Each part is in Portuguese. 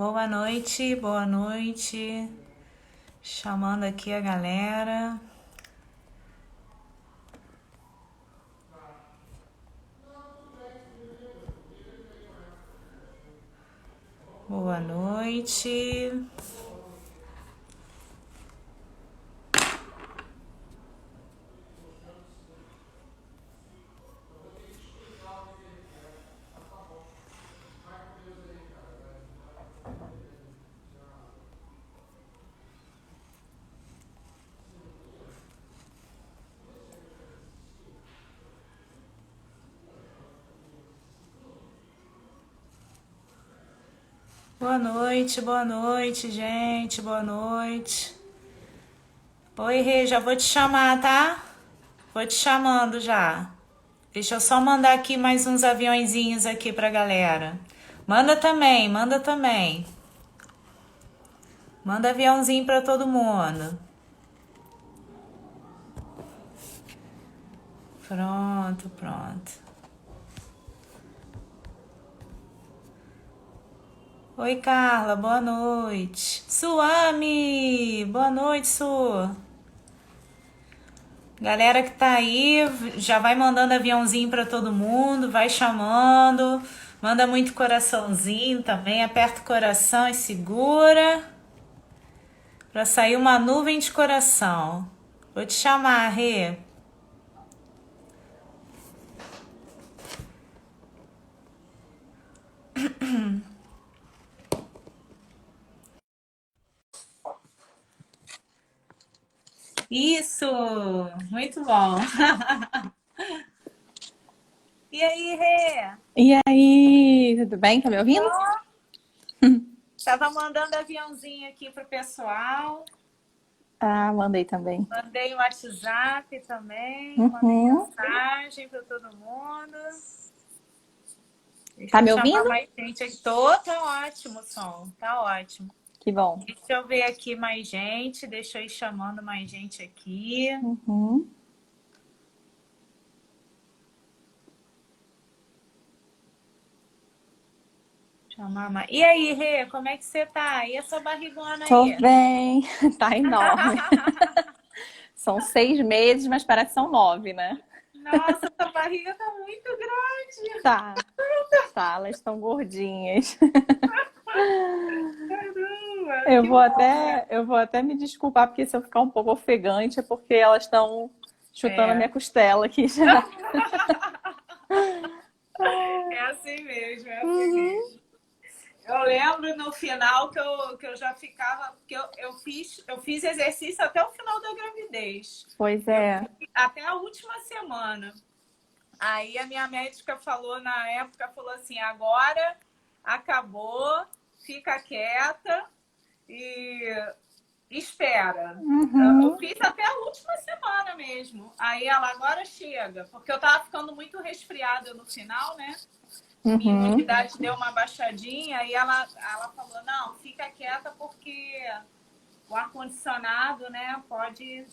Boa noite, boa noite. Chamando aqui a galera. Boa noite. Boa noite, gente. Boa noite. Oi, Rê, já vou te chamar, tá? Vou te chamando já. Deixa eu só mandar aqui mais uns aviãozinhos aqui pra galera. Manda também, manda também. Manda aviãozinho pra todo mundo. Pronto, pronto. Oi, Carla, boa noite. Suami, boa noite, Su. Galera que tá aí, já vai mandando aviãozinho pra todo mundo, vai chamando. Manda muito coraçãozinho também, aperta o coração e segura pra sair uma nuvem de coração. Vou te chamar, Rê. Isso, muito bom. E aí, Rê? E aí, tudo bem? Tá me ouvindo? Tava mandando aviãozinho aqui pro pessoal. Ah, mandei também. Mandei o WhatsApp também, mandei Uhum. mensagem para todo mundo. Deixa Tá eu me chamar ouvindo? mais gente aqui. Tá ótimo o som, tá ótimo. Que bom. Deixa eu ver aqui mais gente, deixa eu ir chamando mais gente aqui. Uhum. Chamar mais. E aí, Rê, como é que você tá? E essa barrigona Tô aí? bem, tá enorme. São 6 meses, mas parece que são 9, né? Nossa, essa barriga tá muito grande. Tá, tá, elas estão gordinhas. Caramba, Eu que vou bom, né? até, eu vou até me desculpar, porque se eu ficar um pouco ofegante é porque elas estão chutando a É. minha costela aqui já. É assim mesmo, é assim Uhum. mesmo. Eu lembro no final que eu já ficava, porque eu fiz exercício até o final da gravidez. Pois Eu é. fui até a última semana. Aí a minha médica falou na época, falou assim, agora acabou, fica quieta e espera. Eu Uhum. fiz até a última semana mesmo. Aí ela agora chega, porque eu tava ficando muito resfriada no final, né? Minha Uhum. imunidade deu uma baixadinha e ela falou, não, fica quieta porque o ar-condicionado, né, pode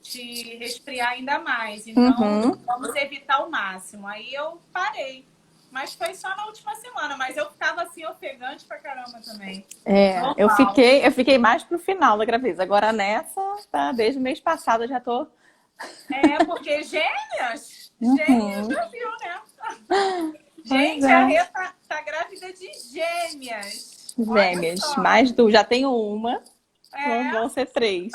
te resfriar ainda mais. Então, Uhum. vamos evitar o máximo. Aí eu parei. Mas foi só na última semana, mas eu ficava assim ofegante pra caramba também. É, eu Normal. fiquei, eu fiquei mais pro final da gravidez. Agora nessa, tá, desde o mês passado eu já tô. É, porque gêmeas, gêmeas Uhum. já viu, né? Pois Gente, a é. Rê tá grávida de gêmeas. Olha Gêmeas, só. mais duas. Já tenho uma, É, vão ser 3.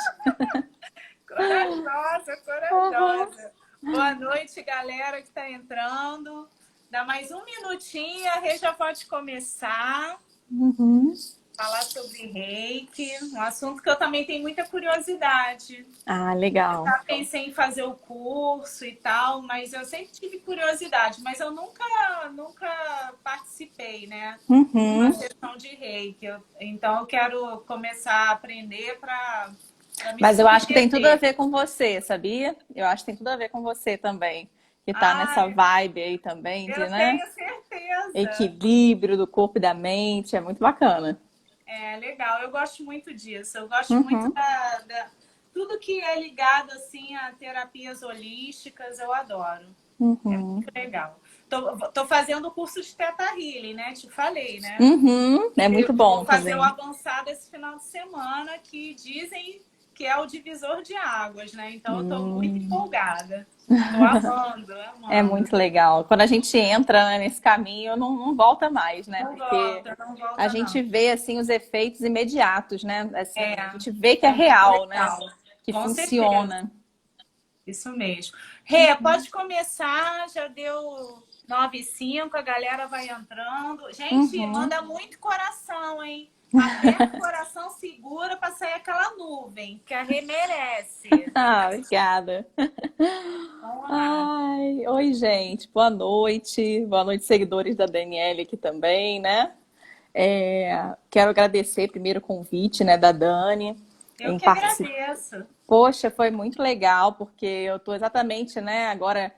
corajosa, Uhum. corajosa. Boa noite, galera que está entrando. Dá mais um minutinho, a Rê já pode começar Uhum. a falar sobre reiki, um assunto que eu também tenho muita curiosidade. Ah, Eu legal. já pensei em fazer o curso e tal, mas eu sempre tive curiosidade, mas eu nunca participei, né, de uma Uhum. sessão de reiki. Então eu quero começar a aprender para me Mas eu acho que tem tudo a submeter. ver com você, sabia? Eu acho que tem tudo a ver com você também. Que tá nessa Ai, vibe aí também de, eu né? tenho certeza. Equilíbrio do corpo e da mente. É muito bacana. É legal, eu gosto muito disso. Eu gosto muito Uhum. da tudo que é ligado assim a terapias holísticas, eu adoro. É Uhum. muito legal. Tô fazendo o curso de Teta Healing, né? Te falei, né? Uhum. É muito Eu bom vou fazer o também. avançado esse final de semana, que dizem que é o divisor de águas, né? Então eu tô muito empolgada. Tô amando, É amando. muito legal. Quando a gente entra, né, nesse caminho, não volta mais, né? Não Porque volta, não a volta, gente não. vê assim os efeitos imediatos, né? Assim, É, a gente vê que é é muito real, né? legal. Que Com certeza. funciona. Isso mesmo. Rê, pode começar, já deu 9h05, a galera vai entrando. Gente, Uhum. manda muito coração, hein? Aperta o coração, segura para sair aquela nuvem, que a Rê merece. Ah, obrigada. Vamos lá. Ai, oi, gente. Boa noite. Boa noite, seguidores da Daniele aqui também, né? Quero agradecer primeiro o convite, né, da Dani Eu em que participar. agradeço. Poxa, foi muito legal, porque eu estou exatamente, né, agora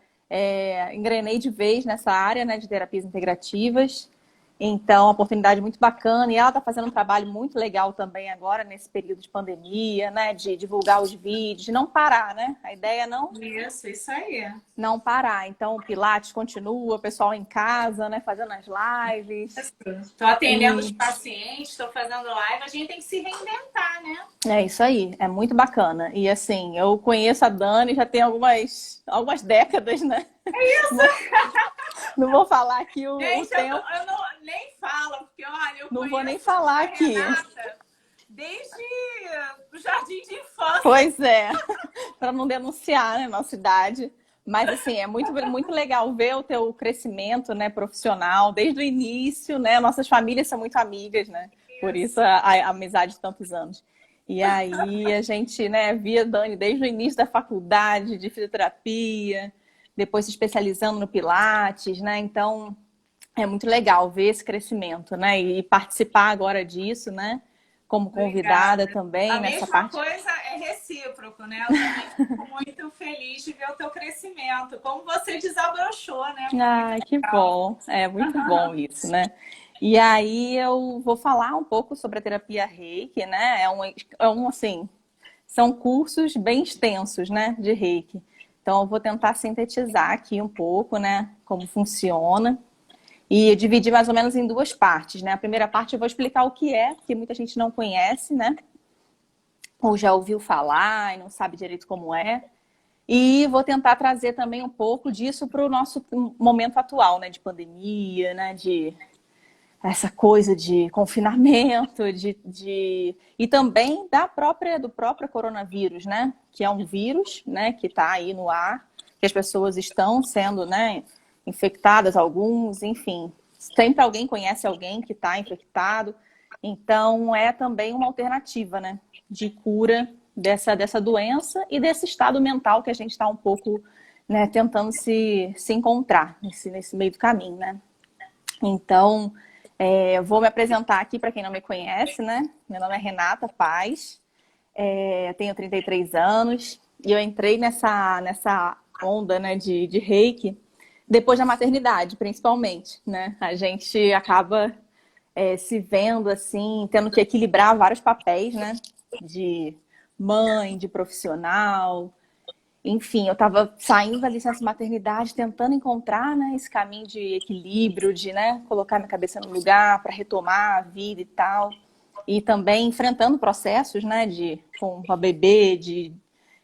engrenei de vez nessa área, né, de terapias integrativas. Então, uma oportunidade muito bacana. E ela está fazendo um trabalho muito legal também agora, nesse período de pandemia, né, de divulgar os vídeos, de não parar, né? A ideia é Isso aí. não parar. Então, o Pilates continua, o pessoal em casa, né, fazendo as lives. Estou atendendo os E pacientes, estou fazendo live, a gente tem que se reinventar, né? é isso aí, é muito bacana. E assim, eu conheço a Dani já tem algumas décadas, né? Não vou falar aqui o Gente, tempo, eu não, nem falo, porque olha, eu não vou nem conheço falar a aqui. Renata desde o jardim de infância. Pois é, para não denunciar, né, nossa idade. Mas assim, é muito legal ver o teu crescimento, né, profissional, desde o início, né? Nossas famílias são muito amigas, né? Por isso a amizade de tantos anos. E aí a gente, né, via Dani desde o início da faculdade de fisioterapia, depois se especializando no Pilates, né? Então, é muito legal ver esse crescimento, né? E participar agora disso, né? Como convidada Obrigada. também A nessa mesma parte. coisa é recíproco, né? Eu também fico muito feliz de ver o teu crescimento. Como você desabrochou, né? Foi muito Ai, que legal. bom. É muito bom isso, né? E aí eu vou falar um pouco sobre a terapia Reiki, né? Assim, são cursos bem extensos, né, de Reiki. Então eu vou tentar sintetizar aqui um pouco, né, como funciona. E dividir mais ou menos em duas partes, né? A primeira parte eu vou explicar o que é, porque muita gente não conhece, né? Ou já ouviu falar e não sabe direito como é. E vou tentar trazer também um pouco disso para o nosso momento atual, né? De pandemia, né? De essa coisa de confinamento, e também do próprio coronavírus, né? Que é um vírus, né? Que está aí no ar, que as pessoas estão sendo, né? Infectadas, alguns, enfim. Sempre alguém conhece alguém que está infectado. Então, é também uma alternativa, né? De cura dessa doença e desse estado mental que a gente está um pouco, né, tentando se encontrar nesse meio do caminho, né? Então, eu vou me apresentar aqui para quem não me conhece, né? Meu nome é Renata Paz, tenho 33 anos e eu entrei nessa onda, né, de Reiki depois da maternidade, principalmente, né? A gente acaba se vendo assim, tendo que equilibrar vários papéis, né? De mãe, de profissional, enfim, eu estava saindo da licença maternidade, tentando encontrar, né, esse caminho de equilíbrio, de, né, colocar minha cabeça no lugar para retomar a vida e tal. E também enfrentando processos, né, com a bebê, de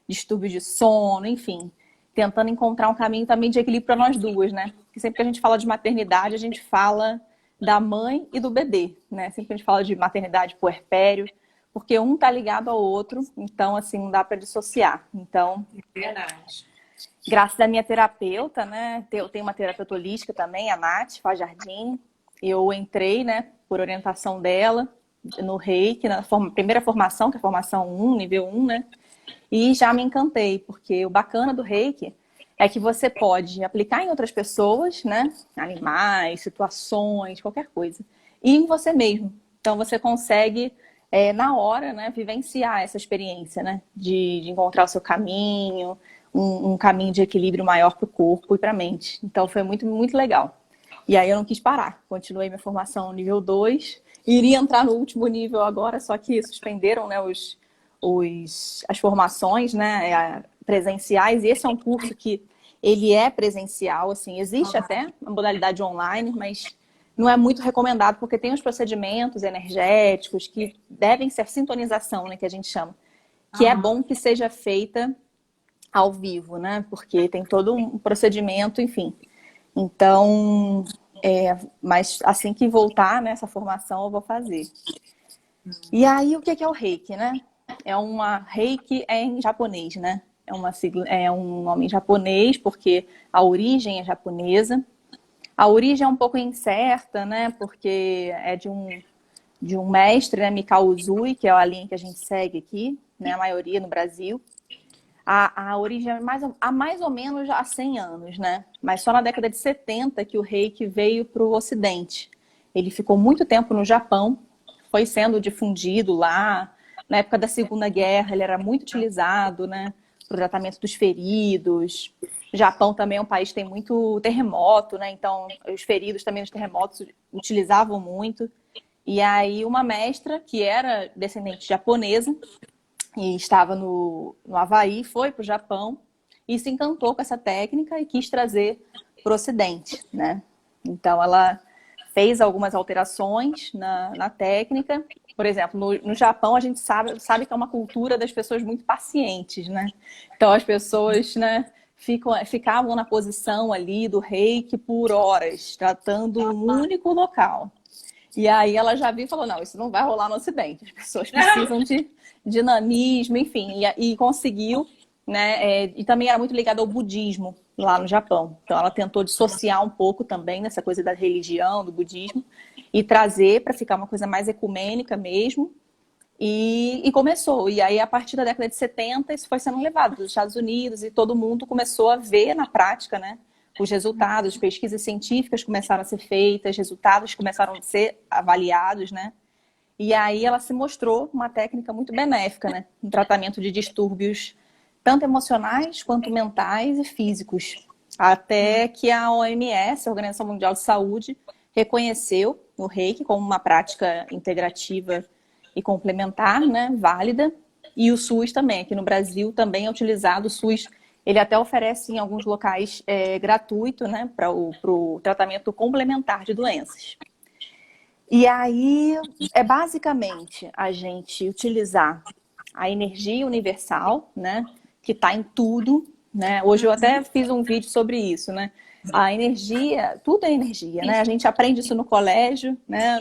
distúrbio de sono, enfim. Tentando encontrar um caminho também de equilíbrio para nós duas, né? Porque sempre que a gente fala de maternidade, a gente fala da mãe e do bebê, né? Sempre que a gente fala de maternidade puerpério, porque um tá ligado ao outro, então assim não dá para dissociar. Então, Verdade. graças à minha terapeuta, né? Eu tenho uma terapeuta holística também, a Nath Fajardim. Eu entrei, né, por orientação dela no Reiki, na primeira formação, que é a formação 1, nível 1, né? E já me encantei, porque o bacana do Reiki é que você pode aplicar em outras pessoas, né? Animais, situações, qualquer coisa. E em você mesmo. Então você consegue, na hora, né, vivenciar essa experiência, né? De encontrar o seu caminho, um caminho de equilíbrio maior para o corpo e para a mente. Então foi muito, muito legal. E aí eu não quis parar. Continuei minha formação nível 2. Iria entrar no último nível agora, só que suspenderam, né, as formações, né, presenciais, e esse é um curso que ele é presencial, assim, existe até a modalidade online, mas não é muito recomendado, porque tem os procedimentos energéticos que devem ser sintonização, né, que a gente chama, que é bom que seja feita ao vivo, né, porque tem todo um procedimento, enfim. Então, mas assim que voltar nessa formação, eu vou fazer. E aí, o que é o Reiki, né? Reiki é em japonês, né? É um nome em japonês, porque a origem é japonesa. A origem é um pouco incerta, né? Porque é de um mestre, né? Mikao Usui, que é a linha que a gente segue aqui, né? A maioria no Brasil. A origem é há mais ou menos há 100 anos, né? Mas só na década de 70 que o Reiki veio para o Ocidente. Ele ficou muito tempo no Japão, foi sendo difundido lá. Na época da Segunda Guerra, ele era muito utilizado, né? Para o tratamento dos feridos. O Japão também é um país que tem muito terremoto, né? Então, os feridos também nos terremotos utilizavam muito. E aí, uma mestra, que era descendente japonesa, e estava no Havaí, foi para o Japão e se encantou com essa técnica e quis trazer para o Ocidente, né? Então, ela fez algumas alterações na técnica. Por exemplo, no Japão, a gente sabe que é uma cultura das pessoas muito pacientes, né? Então, as pessoas, né, ficavam na posição ali do reiki por horas, tratando um único local. E aí ela já viu e falou, não, isso não vai rolar no Ocidente. As pessoas precisam de dinamismo, enfim. E conseguiu, né? E também era muito ligada ao budismo lá no Japão. Então ela tentou dissociar um pouco também nessa coisa da religião, do budismo, e trazer para ficar uma coisa mais ecumênica mesmo. E começou. E aí, a partir da década de 70, isso foi sendo levado para os Estados Unidos e todo mundo começou a ver na prática, né? Os resultados, pesquisas científicas começaram a ser feitas, resultados começaram a ser avaliados, né? E aí ela se mostrou uma técnica muito benéfica, né? No tratamento de distúrbios tanto emocionais quanto mentais e físicos. Até que a OMS, a Organização Mundial de Saúde, reconheceu o Reiki como uma prática integrativa e complementar, né? Válida. E o SUS também, aqui no Brasil também é utilizado. O SUS, ele até oferece em alguns locais gratuito, né? Para o tratamento complementar de doenças. E aí é basicamente a gente utilizar a energia universal, né, que está em tudo, né? Hoje eu até fiz um vídeo sobre isso, né? A energia, tudo é energia, né? A gente aprende isso no colégio, né?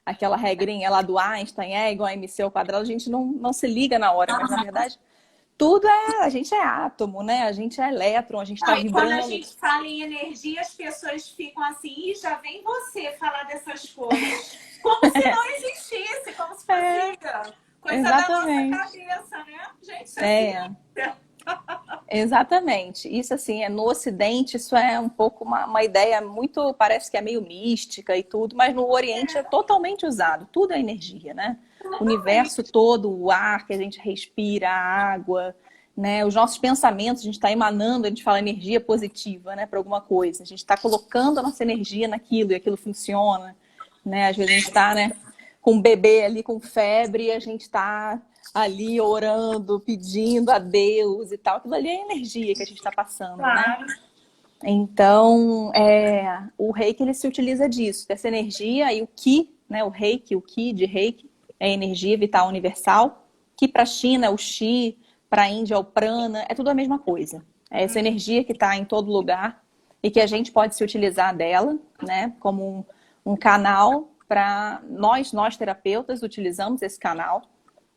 Aquela regrinha lá do Einstein, é igual a mc ao quadrado, a gente não se liga na hora, mas na verdade tudo a gente é átomo, né? A gente é elétron, a gente está E quando a vibrando. gente fala em energia, as pessoas ficam assim, e já vem você falar dessas coisas. Como se não existisse, como se fosse coisa Exatamente. da nossa cabeça, né? Gente, isso É, exatamente. Isso, assim, no Ocidente, isso é um pouco uma ideia muito, parece que é meio mística e tudo, mas no Oriente é totalmente usado. Tudo é energia, né? O universo todo, o ar que a gente respira, a água, né? Os nossos pensamentos, a gente está emanando, a gente fala energia positiva, né? Para alguma coisa. A gente está colocando a nossa energia naquilo e aquilo funciona, né? Às vezes a gente está, né, com um bebê ali com febre e a gente está ali orando, pedindo a Deus e tal. Aquilo ali é energia que a gente está passando, né? claro. Então, o Reiki, ele se utiliza disso, dessa energia e o Ki, né? O Reiki, o Ki de Reiki, é energia vital universal. Ki para a China é o Chi, para a Índia é o Prana, é tudo a mesma coisa. É essa energia que está em todo lugar e que a gente pode se utilizar dela, né? Como um canal para nós terapeutas, utilizamos esse canal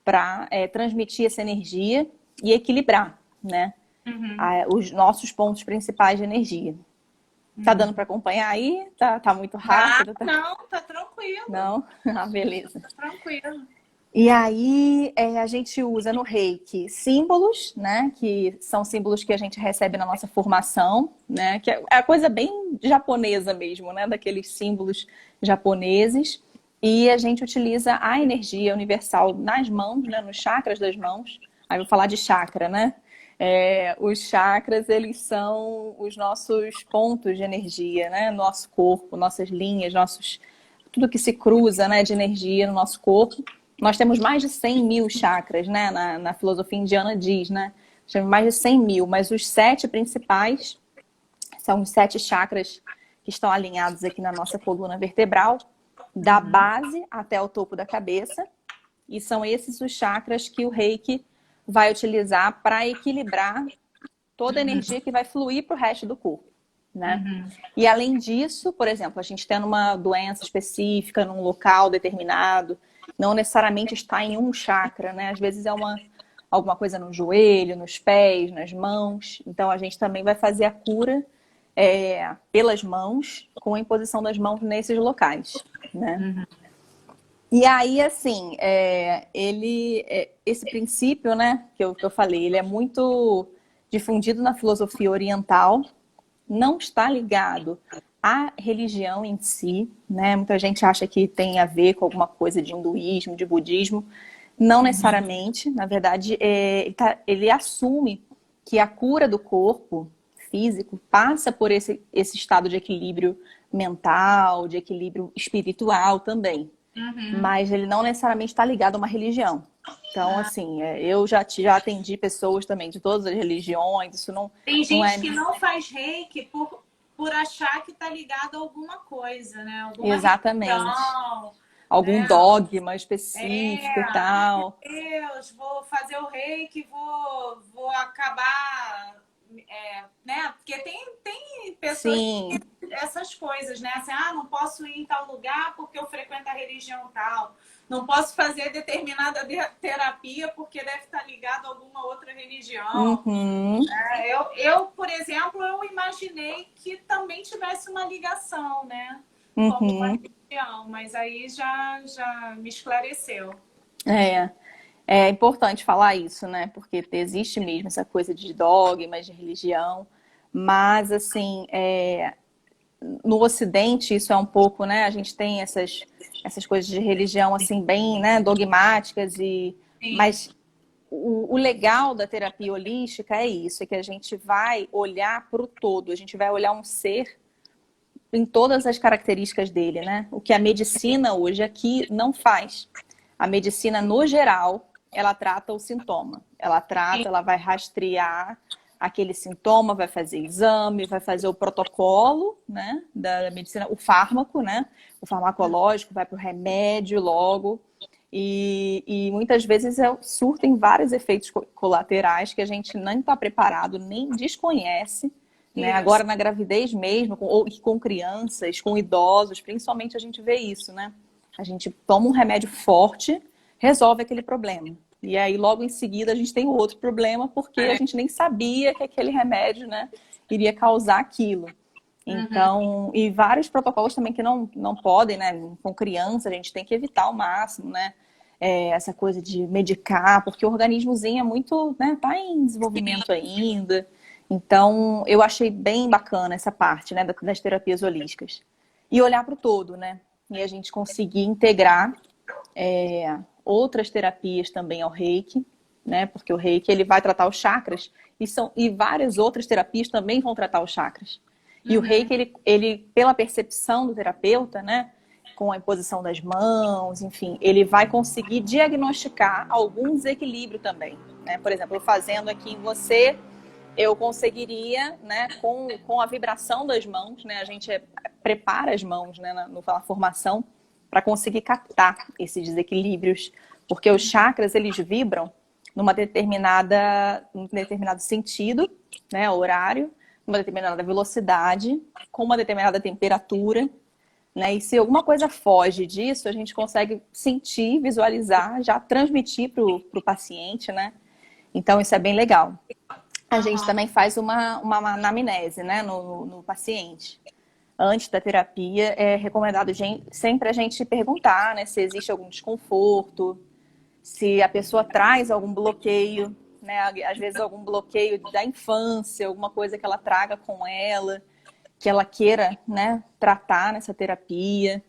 para transmitir essa energia e equilibrar, né? Os nossos pontos principais de energia. Tá dando para acompanhar aí? Tá muito rápido? Tá... Não, tá tranquilo. Não? Ah, beleza. Tá tranquilo. E aí a gente usa no Reiki símbolos, né? Que são símbolos que a gente recebe na nossa formação, né? Que é a coisa bem japonesa mesmo, né? Daqueles símbolos japoneses. E a gente utiliza a energia universal nas mãos, né? Nos chakras das mãos. Aí eu vou falar de chakra, né? Os chakras, eles são os nossos pontos de energia, né? Nosso corpo, nossas linhas, tudo que se cruza, né, de energia no nosso corpo. Nós temos mais de 100 mil chakras, né? Na filosofia indiana diz, né? Nós temos mais de 100 mil, mas os 7 principais são os 7 chakras que estão alinhados aqui na nossa coluna vertebral, da base até o topo da cabeça. E são esses os chakras que o Reiki vai utilizar para equilibrar toda a energia que vai fluir para o resto do corpo, né? E além disso, por exemplo, a gente tendo uma doença específica num local determinado, não necessariamente está em um chakra, né? Às vezes é alguma coisa no joelho, nos pés, nas mãos. Então a gente também vai fazer a cura pelas mãos, com a imposição das mãos nesses locais, né? E aí, assim, esse princípio, né, que eu falei, ele é muito difundido na filosofia oriental, não está ligado à religião em si, né? Muita gente acha que tem a ver com alguma coisa de hinduísmo, de budismo. Não necessariamente, na verdade, ele assume que a cura do corpo físico passa por esse estado de equilíbrio mental, de equilíbrio espiritual também. Mas ele não necessariamente está ligado a uma religião. Então, assim, eu já atendi pessoas também de todas as religiões, isso não, Tem não gente é... que não faz reiki por achar que tá ligado a alguma coisa, né? Alguma Exatamente. religião, Algum né? dogma específico e Ai meu tal. Deus, vou fazer o reiki, vou acabar, né? Porque tem pessoas Sim, que essas coisas, né? Assim, não posso ir em tal lugar porque eu frequento a religião tal. Não posso fazer determinada terapia porque deve estar ligado a alguma outra religião. uhum, Por exemplo, eu imaginei que também tivesse uma ligação, né? Com alguma uhum. religião, mas aí já me esclareceu. É, é importante falar isso, né? Porque existe mesmo essa coisa de dogmas, de religião. Mas, assim, no Ocidente isso é um pouco, né? A gente tem essas coisas de religião, assim, bem, né, dogmáticas. Sim. Mas o legal da terapia holística é isso, é que a gente vai olhar para o todo, a gente vai olhar um ser em todas as características dele, né? O que a medicina hoje aqui não faz. A medicina, no geral, ela trata o sintoma. Ela vai rastrear aquele sintoma, vai fazer exame, vai fazer o protocolo, né, da medicina, o fármaco, né? O farmacológico vai para o remédio logo. E muitas vezes surtem vários efeitos colaterais que a gente nem está preparado, nem desconhece, né? Isso. Agora na gravidez mesmo, com crianças, com idosos, principalmente a gente vê isso, né? A gente toma um remédio forte, resolve aquele problema. E aí logo em seguida a gente tem outro problema porque a gente nem sabia que aquele remédio, né, iria causar aquilo. Então, e vários protocolos também que não podem, né? Com criança, a gente tem que evitar ao máximo, né? Essa coisa de medicar, porque o organismozinho é muito, né? Tá em desenvolvimento ainda. Então, eu achei bem bacana essa parte, né? Das terapias holísticas. E olhar para o todo, né? E a gente conseguir integrar outras terapias também ao Reiki, né? Porque o Reiki, ele vai tratar os chakras e várias outras terapias também vão tratar os chakras. E o Reiki, ele, pela percepção do terapeuta, né, com a imposição das mãos, enfim, ele vai conseguir diagnosticar algum desequilíbrio também, né? Por exemplo, fazendo aqui em você, eu conseguiria, né, com a vibração das mãos, né, a gente prepara as mãos, né, na formação para conseguir captar esses desequilíbrios, porque os chakras, eles vibram num determinado sentido, né, horário, uma determinada velocidade, com uma determinada temperatura, né? E se alguma coisa foge disso, a gente consegue sentir, visualizar, já transmitir para o paciente, né? Então, isso é bem legal. A gente também faz uma anamnese, né, no paciente. Antes da terapia, é recomendado sempre a gente perguntar, né, se existe algum desconforto, se a pessoa traz algum bloqueio, né? Às vezes algum bloqueio da infância, alguma coisa que ela traga com ela, que ela queira, né, tratar nessa terapia.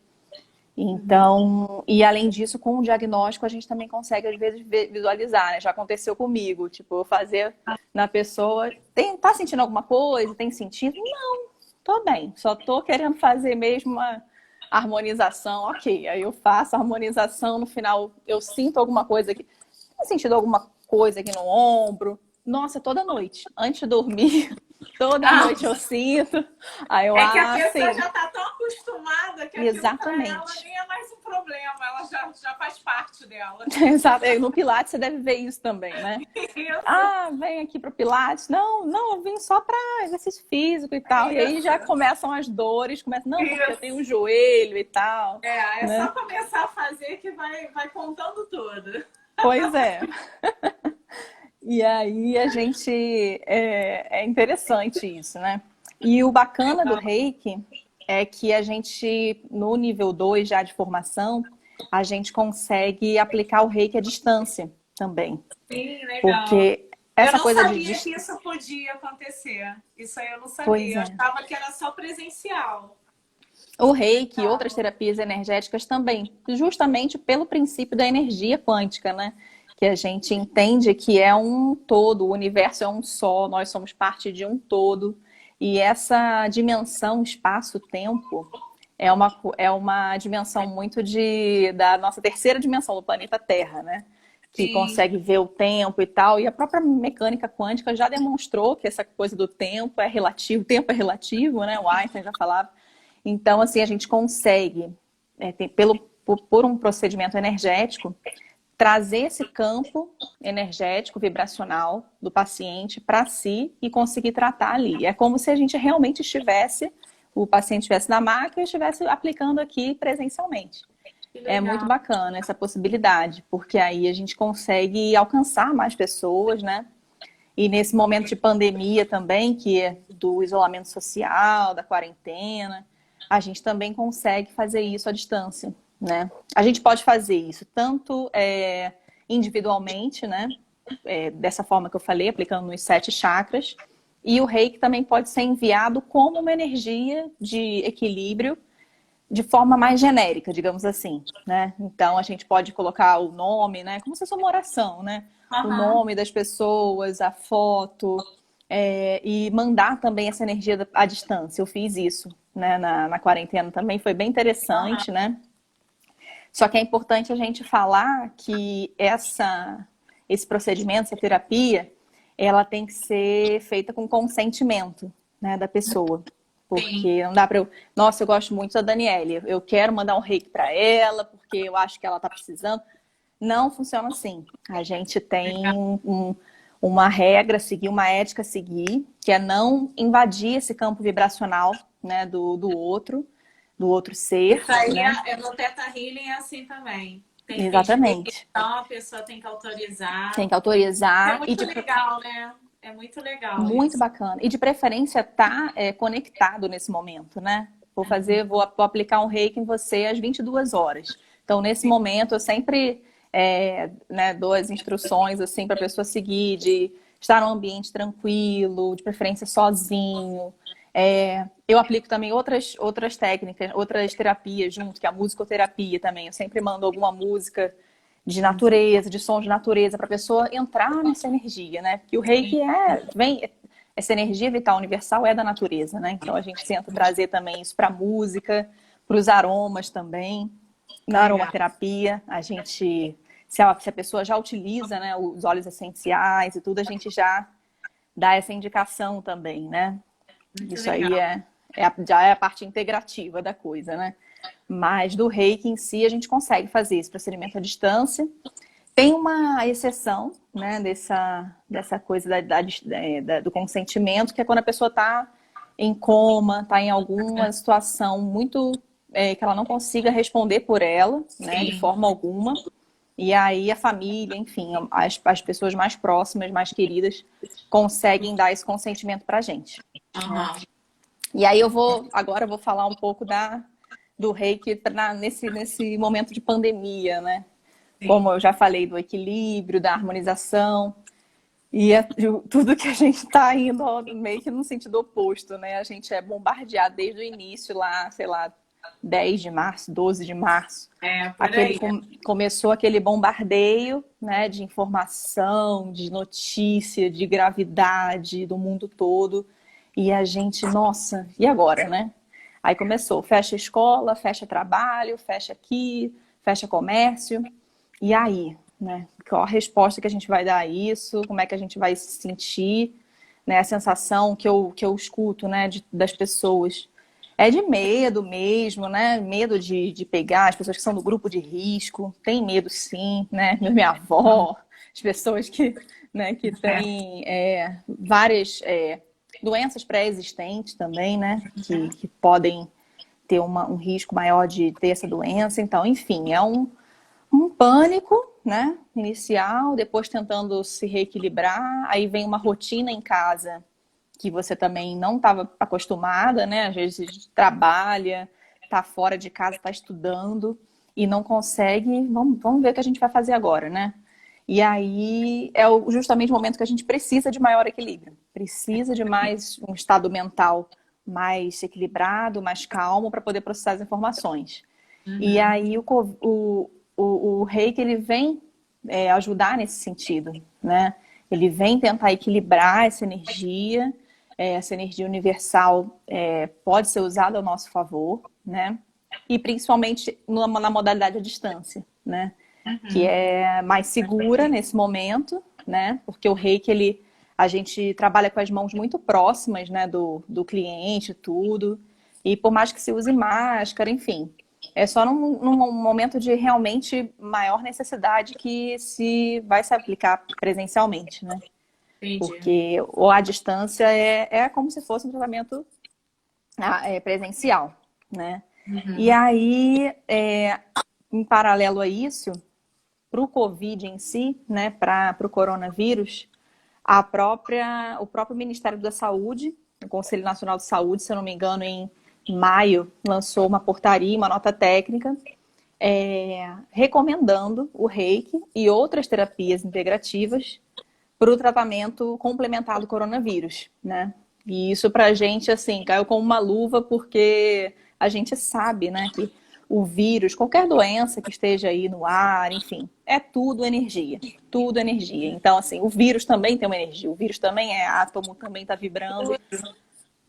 Então, e além disso, com o diagnóstico, a gente também consegue, às vezes, visualizar, né? Já aconteceu comigo, tipo, eu fazer na pessoa, tá sentindo alguma coisa? Tem sentido? Não, tô bem, só tô querendo fazer mesmo harmonização, ok. Aí eu faço a harmonização, no final eu sinto alguma coisa aqui. Tenho sentido alguma coisa aqui no ombro. Nossa, toda noite. Antes de dormir, toda Ah, noite eu sinto. Aí eu, é que a pessoa sim. já está tão acostumada que aquilo para ela Exatamente. nem é mais um problema, ela já faz parte dela. Exato. No Pilates você deve ver isso também, né? Isso, Ah, vem aqui para o Pilates. Não, não, eu vim só para exercício físico e tal. E aí já isso, começam as dores, não, porque eu tenho um isso. joelho e tal, É só né? começar a fazer que vai contando tudo. Pois é. E aí a gente é interessante isso, né? E o bacana do Reiki é que a gente, no nível 2 já de formação, a gente consegue aplicar o Reiki à distância também. Sim, legal. Porque Eu essa não coisa de. sabia que isso podia acontecer. Isso aí eu não Pois sabia. Eu é. achava que era só presencial. O Reiki e outras terapias energéticas também, justamente pelo princípio da energia quântica, né? Que a gente entende que é um todo, o universo é um só, nós somos parte de um todo. E essa dimensão espaço-tempo é uma dimensão muito da nossa terceira dimensão do planeta Terra, né? Que Sim, consegue ver o tempo e tal. E a própria mecânica quântica já demonstrou que essa coisa do o tempo é relativo, né? O Einstein já falava. Então, assim, a gente consegue, por um procedimento energético, trazer esse campo energético, vibracional do paciente para si e conseguir tratar ali. É como se a gente realmente o paciente estivesse na máquina e estivesse aplicando aqui presencialmente. que É muito legal. bacana essa possibilidade, porque aí a gente consegue alcançar mais pessoas, né? E nesse momento de pandemia também, que é do isolamento social, da quarentena, a gente também consegue fazer isso à distância, né? A gente pode fazer isso tanto individualmente, né? Dessa forma que eu falei, aplicando nos 7 chakras, e o reiki também pode ser enviado como uma energia de equilíbrio de forma mais genérica, digamos assim, né? Então a gente pode colocar o nome, né? Como se fosse uma oração, né? O Aham. nome das pessoas, a foto, e mandar também essa energia à distância. Eu fiz isso, né? Na quarentena também, foi bem Aham. interessante, né? Só que é importante a gente falar que esse procedimento, essa terapia, ela tem que ser feita com consentimento, né, da pessoa. Sim, Porque não dá para nossa, eu gosto muito da Daniele, eu quero mandar um reiki para ela, porque eu acho que ela está precisando. Não funciona assim. A gente tem legal. uma regra a seguir, uma ética a seguir, que é não invadir esse campo vibracional, né, do outro ser, Isso aí né? no Teta Healing é assim também. Tem Exatamente. restrição, a pessoa tem que Tem autorizar. que É autorizar muito legal, né? É muito legal muito isso. bacana. E de preferência tá conectado nesse momento, né? Vou aplicar um reiki em você às 22 horas. Então, nesse momento, eu sempre né, dou as instruções assim para a pessoa seguir, de estar num ambiente tranquilo, de preferência sozinho. Eu aplico também outras técnicas, outras terapias junto, que é a musicoterapia também. Eu sempre mando alguma música de natureza, de som de natureza, para a pessoa entrar nessa energia, né? Porque o reiki essa energia vital universal é da natureza, né? Então a gente tenta trazer também isso para a música, para os aromas também. Na Legal. aromaterapia, se a pessoa já utiliza, né, os óleos essenciais e tudo, a gente já dá essa indicação também, né? Muito Isso aí legal. já é a parte integrativa da coisa, né? Mas do reiki em si, a gente consegue fazer esse procedimento à distância. Tem uma exceção, né, dessa coisa do consentimento, que é quando a pessoa está em coma, está em alguma situação muito que ela não consiga responder por ela, né, de Sim. forma alguma. E aí a família, enfim, as pessoas mais próximas, mais queridas, conseguem dar esse consentimento para a gente, né? Aham. E aí agora eu vou falar um pouco do reiki nesse momento de pandemia, né? Como Sim. eu já falei, do equilíbrio, da harmonização. E tudo que a gente está indo meio que no sentido oposto, né? A gente é bombardeado desde o início lá, sei lá, 10 de março, 12 de março. Por aí. Começou aquele bombardeio, né, de informação, de notícia, de gravidade do mundo todo. E a gente, nossa, e agora, né? Aí começou, fecha escola, fecha trabalho, fecha aqui, fecha comércio. E aí, né? Qual a resposta que a gente vai dar a isso? Como é que a gente vai se sentir? Né? A sensação que eu escuto, né, das pessoas é de medo mesmo, né? Medo de pegar as pessoas que são do grupo de risco. Tem medo, sim, né? Minha avó, as pessoas né, que têm várias doenças pré-existentes também, né? Que podem ter um risco maior de ter essa doença. Então, enfim, é um pânico, né, inicial, depois tentando se reequilibrar, aí vem uma rotina em casa que você também não estava acostumada, né? Às vezes trabalha, está fora de casa, está estudando e não consegue. Vamos ver o que a gente vai fazer agora, né? E aí é justamente o momento que a gente precisa de maior equilíbrio, precisa de mais um estado mental mais equilibrado, mais calmo para poder processar as informações. E aí o reiki ele vem ajudar nesse sentido, né? Ele vem tentar equilibrar essa energia universal pode ser usada ao nosso favor, né? E principalmente na modalidade à distância, né? Que é mais segura nesse momento, né? Porque o reiki, a gente trabalha com as mãos muito próximas, né? Do cliente, tudo. E por mais que se use máscara, enfim, é só num momento de realmente maior necessidade que vai se aplicar presencialmente, né? Entendi. Porque ou a distância é como se fosse um tratamento presencial, né? E aí, em paralelo a isso, para o Covid em si, né, para o coronavírus, o próprio Ministério da Saúde, o Conselho Nacional de Saúde, se eu não me engano, em maio, lançou uma portaria, uma nota técnica, recomendando o reiki e outras terapias integrativas para o tratamento complementar do coronavírus, né? E isso para a gente, assim, caiu como uma luva, porque a gente sabe, né, que o vírus, qualquer doença que esteja aí no ar, enfim, é tudo energia. Tudo energia. Então, assim, o vírus também tem uma energia. O vírus também é átomo, também está vibrando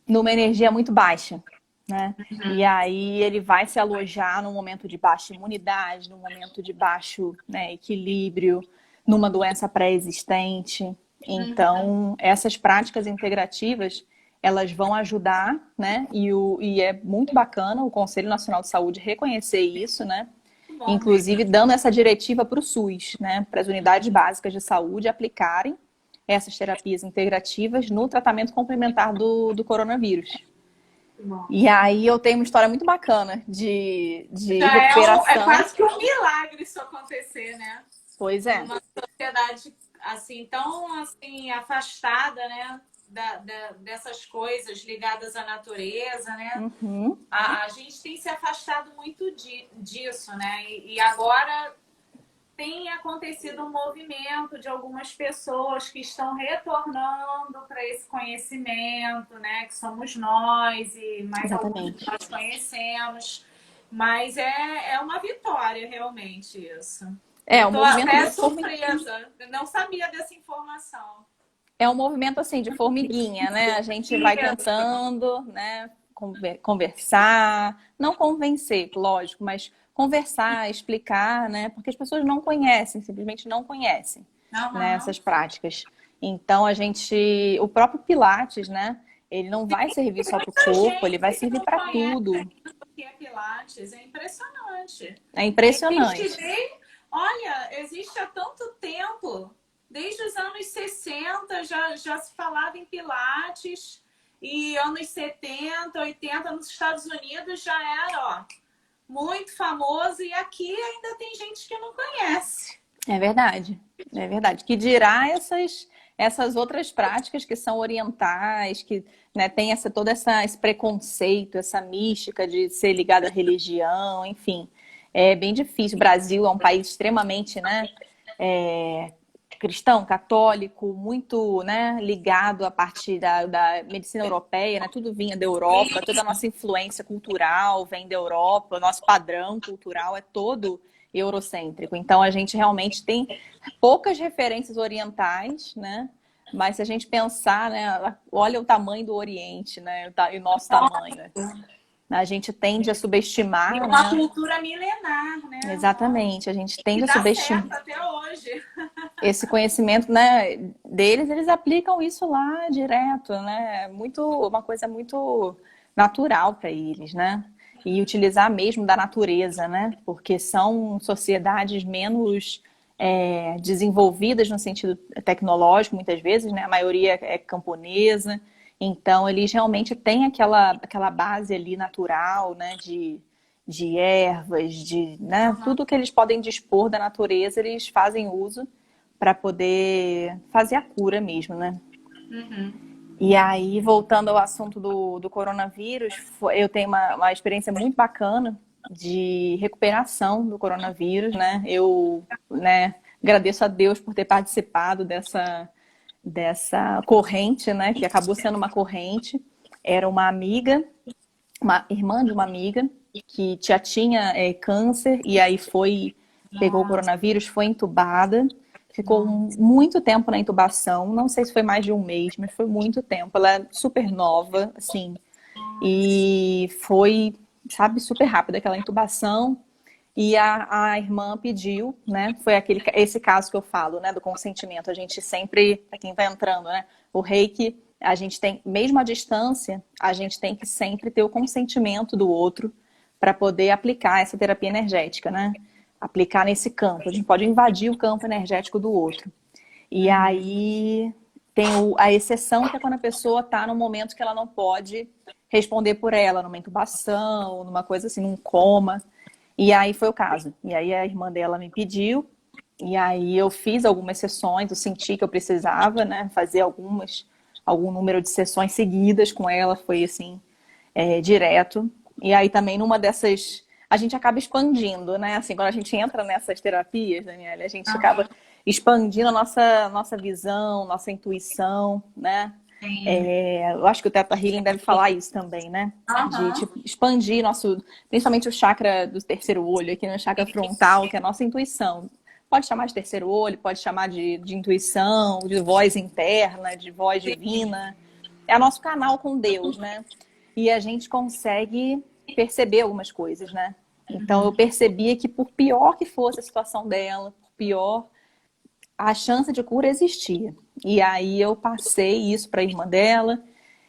numa energia muito baixa, né? E aí ele vai se alojar num momento de baixa imunidade, num momento de baixo, né, equilíbrio, numa doença pré-existente. Então, essas práticas integrativas, elas vão ajudar, né? E é muito bacana o Conselho Nacional de Saúde reconhecer isso, né? Bom Inclusive dando essa diretiva para o SUS, né? Para as unidades básicas de saúde aplicarem essas terapias integrativas no tratamento complementar do coronavírus. mesmo. E aí eu tenho uma história muito bacana de Já é recuperação. quase que um milagre isso acontecer, né? Pois é, Numa sociedade assim tão assim afastada, né? Dessas coisas ligadas à natureza, né? A gente tem se afastado muito disso, né? E agora tem acontecido um movimento de algumas pessoas que estão retornando para esse conhecimento, né? Que somos nós e mais alguns que exatamente. nós conhecemos. Mas é uma vitória, realmente, isso. É Eu um tô movimento até de surpresa. Eu não sabia dessa informação. é um movimento assim de formiguinha, né? A gente vai Isso. tentando, né, conversar, não convencer, lógico, mas conversar, explicar, né? Porque as pessoas não conhecem, simplesmente não conhecem, né, Aham. essas práticas. Então o próprio Pilates, né? Ele não vai servir só para o Muita corpo, ele vai gente que servir não para conhece tudo. o que é Pilates. É impressionante. É Existe impressionante. olha, existe há tanto tempo. Desde os anos 60 já se falava em Pilates. E anos 70, 80 nos Estados Unidos já era, ó, muito famoso. E aqui ainda tem gente que não conhece. É verdade, é verdade. Que dirá essas outras práticas que são orientais, que, né, tem esse preconceito, essa mística de ser ligada à religião, enfim. É bem difícil. O Brasil é um país extremamente, né, cristão, católico, muito, né, ligado à parte da medicina europeia, né? Tudo vinha da Europa, toda a nossa influência cultural vem da Europa, o nosso padrão cultural é todo eurocêntrico. Então a gente realmente tem poucas referências orientais, né? Mas se a gente pensar, né, olha o tamanho do Oriente, né, e o nosso tamanho. A gente tende a subestimar, E né? uma cultura milenar, né? Exatamente, a gente tende Que a dá subestimar certo até hoje. esse conhecimento, né, deles, eles aplicam isso lá direto, né? Muito, uma coisa muito natural para eles, né? E utilizar mesmo da natureza, né? Porque são sociedades menos desenvolvidas no sentido tecnológico, muitas vezes, né? A maioria é camponesa, então eles realmente têm aquela base ali natural, né? De ervas, né? Tudo que eles podem dispor da natureza, eles fazem uso para poder fazer a cura mesmo, né? E aí, voltando ao assunto do coronavírus, eu tenho uma experiência muito bacana de recuperação do coronavírus, né? Eu, né, agradeço a Deus por ter participado dessa corrente, né? Que acabou sendo uma corrente. Era uma amiga, uma irmã de uma amiga, que já tinha câncer e aí pegou o coronavírus, foi entubada. Ficou muito tempo na intubação, não sei se foi mais de um mês, mas foi muito tempo. Ela é super nova, assim, e foi, sabe, super rápida aquela intubação. E a irmã pediu, né? Foi esse caso que eu falo, né? Do consentimento. A gente sempre, para quem tá entrando, né? O reiki, a gente tem, mesmo à distância, a gente tem que sempre ter o consentimento do outro para poder aplicar essa terapia energética, né? Aplicar nesse campo. A gente pode invadir o campo energético do outro. E aí tem a exceção, que é quando a pessoa está num momento que ela não pode responder por ela, numa intubação, numa coisa assim, num coma. E aí foi o caso. E aí a irmã dela me pediu, e aí eu fiz algumas sessões, eu senti que eu precisava, né, fazer algum número de sessões seguidas com ela, foi assim, direto. E aí também numa dessas, a gente acaba expandindo, né? Assim, quando a gente entra nessas terapias, Daniela, a gente acaba expandindo a nossa visão, nossa intuição, né? Eu acho que o Theta Healing deve falar isso também, né? De tipo, expandir principalmente o chakra do terceiro olho, aqui no chakra frontal, que é a nossa intuição. Pode chamar de terceiro olho, pode chamar de intuição, de voz interna, de voz divina. É o nosso canal com Deus, né? E a gente consegue perceber algumas coisas, né? Então eu percebia que por pior que fosse a situação dela, por pior, a chance de cura existia. E aí eu passei isso para a irmã dela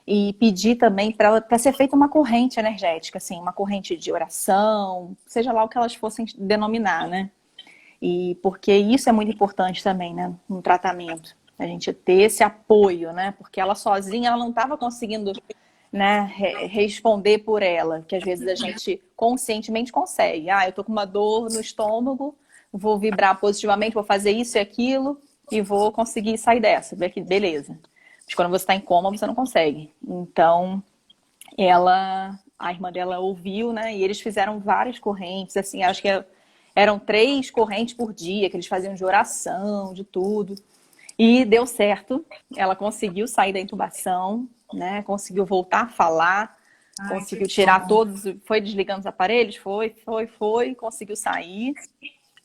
e pedi também para ser feita uma corrente energética, assim, uma corrente de oração, seja lá o que elas fossem denominar, né? E porque isso é muito importante também, né, no tratamento. A gente ter esse apoio, né? Porque ela sozinha, ela não estava conseguindo, né, responder por ela, que às vezes a gente conscientemente consegue. Ah, eu tô com uma dor no estômago, vou vibrar positivamente, vou fazer isso e aquilo e vou conseguir sair dessa. Beleza. Mas quando você está em coma, você não consegue. Então, a irmã dela ouviu, né? E eles fizeram várias correntes, assim, acho que eram 3 correntes por dia, que eles faziam de oração, de tudo. E deu certo. Ela conseguiu sair da intubação, né? Conseguiu voltar a falar, conseguiu tirar todos, foi desligando os aparelhos, foi, conseguiu sair.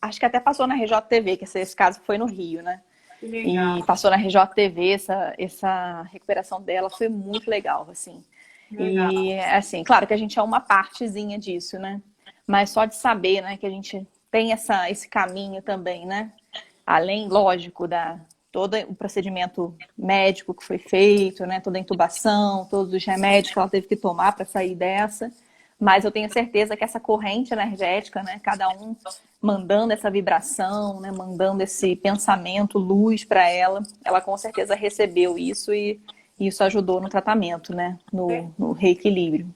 Acho que até passou na RJTV, que esse caso foi no Rio, né? E passou na RJTV, essa recuperação dela foi muito legal, assim. Legal. E, assim, claro que a gente é uma partezinha disso, né? Mas só de saber, né, que a gente tem esse caminho também, né? Além, lógico, todo o procedimento médico que foi feito, né? Toda a intubação, todos os remédios que ela teve que tomar para sair dessa. Mas eu tenho certeza que essa corrente energética, né? Cada um mandando essa vibração, né? Mandando esse pensamento, luz para ela, ela com certeza recebeu isso e isso ajudou no tratamento, né? No reequilíbrio.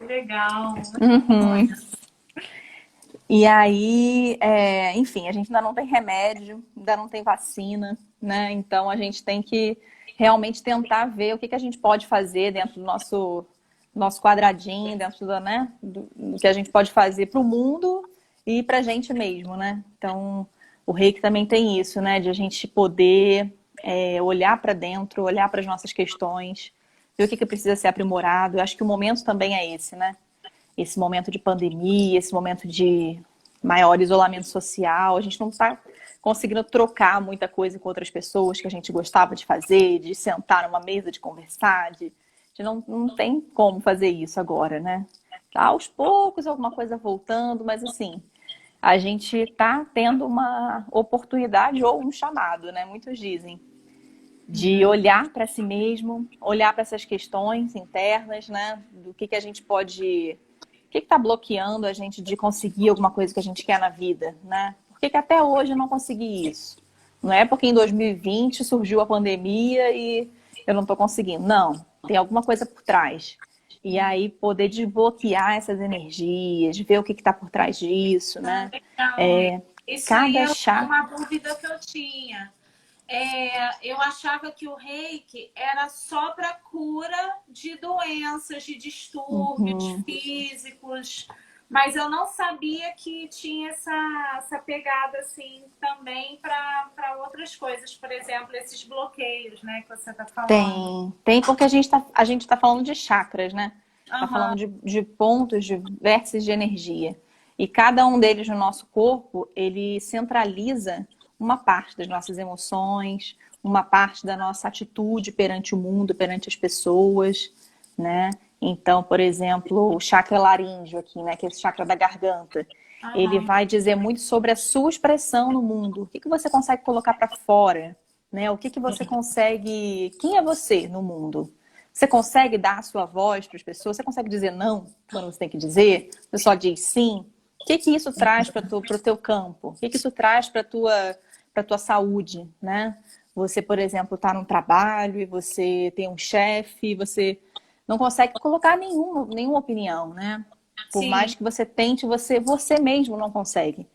Legal. Uhum. E aí, enfim, a gente ainda não tem remédio, ainda não tem vacina, né? Então a gente tem que realmente tentar ver o que a gente pode fazer dentro do nosso quadradinho, dentro né, do que a gente pode fazer para o mundo e para a gente mesmo, né? Então o Reiki também tem isso, né? De a gente poder olhar para dentro, olhar para as nossas questões, ver o que precisa ser aprimorado. Eu acho que o momento também é esse, né? Esse momento de pandemia, esse momento de maior isolamento social, a gente não está conseguindo trocar muita coisa com outras pessoas que a gente gostava de fazer, de sentar numa mesa, de conversar, de gente não tem como fazer isso agora, né? Tá aos poucos, alguma coisa voltando, mas assim, a gente está tendo uma oportunidade ou um chamado, né? Muitos dizem, de olhar para si mesmo, olhar para essas questões internas, né? Do que a gente pode... O que está bloqueando a gente de conseguir alguma coisa que a gente quer na vida, né? Por que até hoje eu não consegui isso? Não é porque em 2020 surgiu a pandemia e eu não estou conseguindo. Não, tem alguma coisa por trás. E aí poder desbloquear essas energias, ver o que está por trás disso, né? Então, isso aí Cada é uma chakra... dúvida que eu tinha. Eu achava que o reiki era só para cura de doenças, de distúrbios Uhum. físicos, mas eu não sabia que tinha essa pegada assim também para outras coisas, por exemplo, esses bloqueios, né, que você está falando. Tem porque a gente tá falando de chakras, né? Tá falando Aham. de pontos, de vértices de energia. E cada um deles no nosso corpo, ele centraliza uma parte das nossas emoções, uma parte da nossa atitude perante o mundo, perante as pessoas, né? Então, por exemplo, o chakra laríngeo aqui, né, que é esse chakra da garganta, ele Aham. vai dizer muito sobre a sua expressão no mundo. O que você consegue colocar para fora, né? O que você consegue... Quem é você no mundo? Você consegue dar a sua voz para as pessoas? Você consegue dizer não quando você tem que dizer? Você só diz sim? O que isso traz para o teu campo? O que isso traz para a tua saúde, né? Você, por exemplo, está num trabalho e você tem um chefe, você não consegue colocar nenhuma opinião, né? Por mais Sim. que você tente, você mesmo não consegue.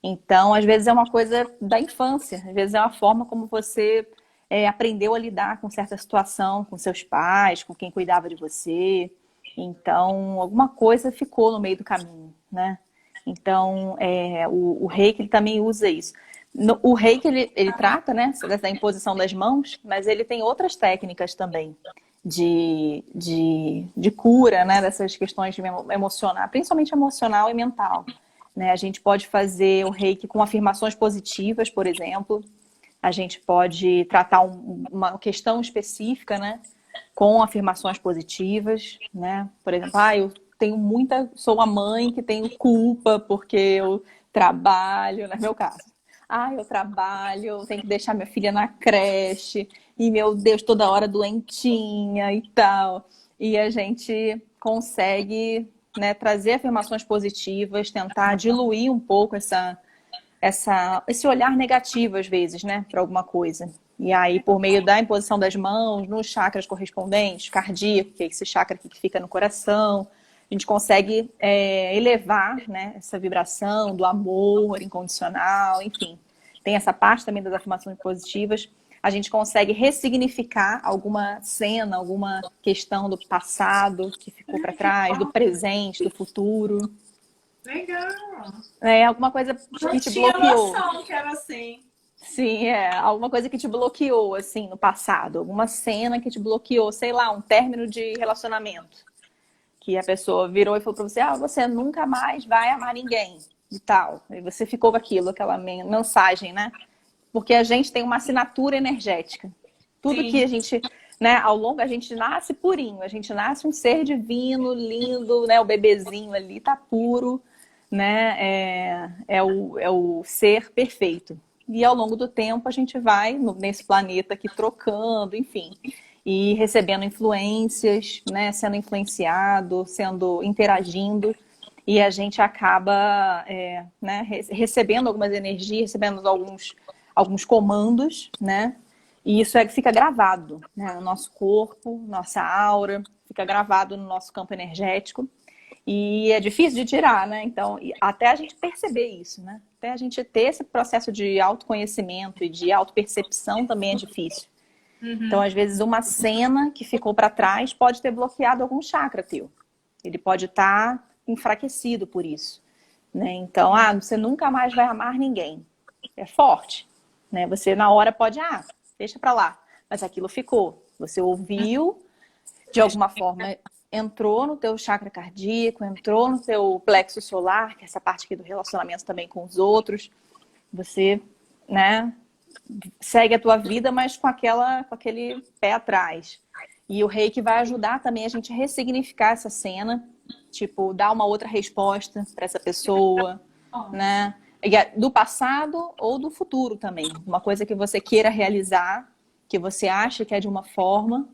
Então, às vezes é uma coisa da infância, às vezes é uma forma como você aprendeu a lidar com certa situação, com seus pais, com quem cuidava de você. Então, alguma coisa ficou no meio do caminho, né? Então, o reiki ele também usa isso. O reiki ele trata, né, da imposição das mãos, mas ele tem outras técnicas também de cura, né, dessas questões emocional, principalmente emocional e mental. Né? A gente pode fazer o reiki com afirmações positivas, por exemplo. A gente pode tratar uma questão específica, né, com afirmações positivas, né? Por exemplo, eu tenho sou a mãe que tenho culpa porque eu trabalho, não é meu caso. Eu trabalho, eu tenho que deixar minha filha na creche, e meu Deus, toda hora doentinha e tal. E a gente consegue, né, trazer afirmações positivas, tentar diluir um pouco esse olhar negativo, às vezes, né, para alguma coisa. E aí, por meio da imposição das mãos, nos chakras correspondentes, cardíaco, que é esse chakra aqui que fica no coração, a gente consegue elevar, né, essa vibração do amor incondicional, enfim. Tem essa parte também das afirmações positivas. A gente consegue ressignificar alguma cena, alguma questão do passado que ficou para trás, do presente, do futuro. Legal. Alguma coisa Não que te tinha bloqueou. noção que era assim. Sim, alguma coisa que te bloqueou, assim, no passado. Alguma cena que te bloqueou, sei lá, um término de relacionamento. Que a pessoa virou e falou pra você, você nunca mais vai amar ninguém, e tal. E você ficou com aquilo, aquela mensagem, né? Porque a gente tem uma assinatura energética. Tudo que Sim. a gente, né, ao longo, a gente nasce purinho. A gente nasce um ser divino, lindo, né? O bebezinho ali tá puro, né? É o ser perfeito. E ao longo do tempo a gente vai nesse planeta aqui trocando, enfim, e recebendo influências, né, sendo influenciado, interagindo, e a gente acaba né, recebendo algumas energias, recebendo alguns comandos, né? E isso fica gravado, né, no nosso corpo, nossa aura, fica gravado no nosso campo energético. E é difícil de tirar, né? Então, até a gente perceber isso, né? Até a gente ter esse processo de autoconhecimento e de autopercepção também é difícil. Então, Uhum. às vezes, uma cena que ficou para trás pode ter bloqueado algum chakra teu. Ele pode estar enfraquecido por isso. Né? Então, você nunca mais vai amar ninguém. É forte. Né? Você, na hora, pode, deixa para lá. Mas aquilo ficou. Você ouviu, de alguma forma, entrou no teu chakra cardíaco, entrou no teu plexo solar, que é essa parte aqui do relacionamento também com os outros. Você, né, segue a tua vida, mas com aquele pé atrás. E o reiki vai ajudar também a gente a ressignificar essa cena, tipo, dar uma outra resposta para essa pessoa, né? Do passado ou do futuro também. Uma coisa que você queira realizar, que você acha que é de uma forma,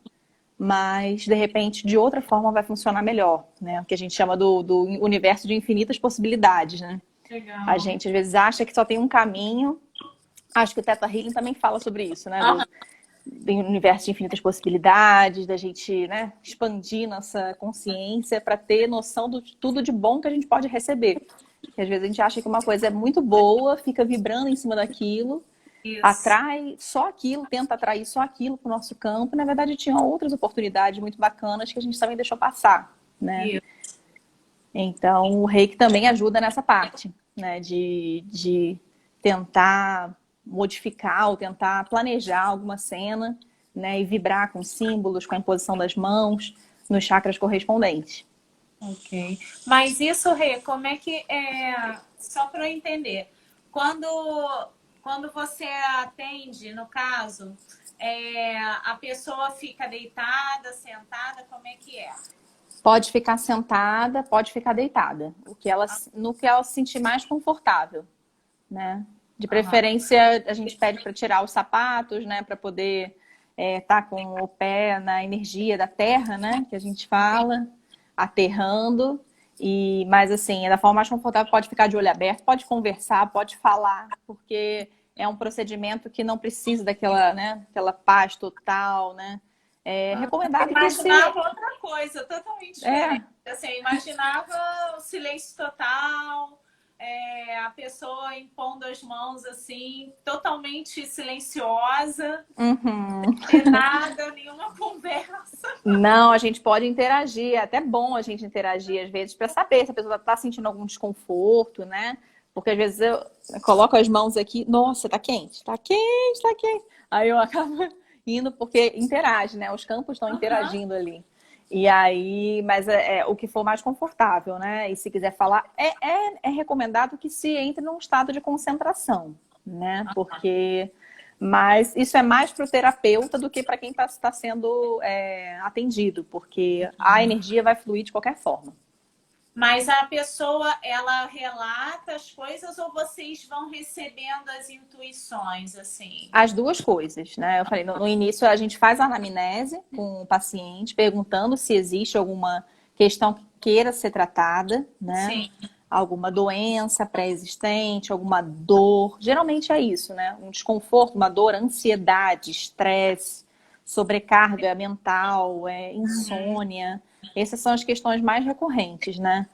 mas de repente de outra forma vai funcionar melhor, né? O que a gente chama do universo de infinitas possibilidades, né? Legal. A gente às vezes acha que só tem um caminho. Acho que o Theta Healing também fala sobre isso, né? Do universo de infinitas possibilidades, da gente, né, expandir nossa consciência para ter noção de tudo de bom que a gente pode receber. Porque às vezes a gente acha que uma coisa é muito boa, fica vibrando em cima daquilo, atrai só aquilo, tenta atrair só aquilo para o nosso campo. E, na verdade, tinha outras oportunidades muito bacanas que a gente também deixou passar, né? Isso. Então, o reiki também ajuda nessa parte, né? De tentar modificar ou tentar planejar alguma cena, né? E vibrar com símbolos, com a imposição das mãos nos chakras correspondentes. Ok. Mas isso, Rê, como é que é? Só para eu entender. Quando você atende, no caso, a pessoa fica deitada, sentada, como é que é? Pode ficar sentada, pode ficar deitada. No que ela se sentir mais confortável, né? De preferência, a gente pede para tirar os sapatos, né? Para poder estar com o pé na energia da terra, né? Que a gente fala, aterrando. Mas assim, da forma mais confortável, pode ficar de olho aberto, pode conversar, pode falar, porque é um procedimento que não precisa daquela, né? Aquela paz total, né? É recomendado que se... imaginava outra coisa, totalmente diferente. Assim, eu imaginava o silêncio total, a pessoa impondo as mãos assim, totalmente silenciosa, sem nada, nenhuma conversa. Não, a gente pode interagir, é até bom a gente interagir às vezes para saber se a pessoa está sentindo algum desconforto, né? Porque às vezes eu coloco as mãos aqui, nossa, tá quente, tá quente, tá quente. Aí eu acabo indo porque interage, né? Os campos estão interagindo ali. E aí, mas o que for mais confortável, né? E se quiser falar, é recomendado que se entre num estado de concentração, né? Porque, mas isso é mais para o terapeuta do que para quem está sendo atendido, porque a energia vai fluir de qualquer forma. Mas a pessoa, ela relata as coisas ou vocês vão recebendo as intuições, assim? As duas coisas, né? Eu falei, no início a gente faz a anamnese com o paciente, perguntando se existe alguma questão que queira ser tratada, né? Sim. Alguma doença pré-existente, alguma dor. Geralmente é isso, né? Um desconforto, uma dor, ansiedade, estresse, sobrecarga mental, insônia. Essas são as questões mais recorrentes, né?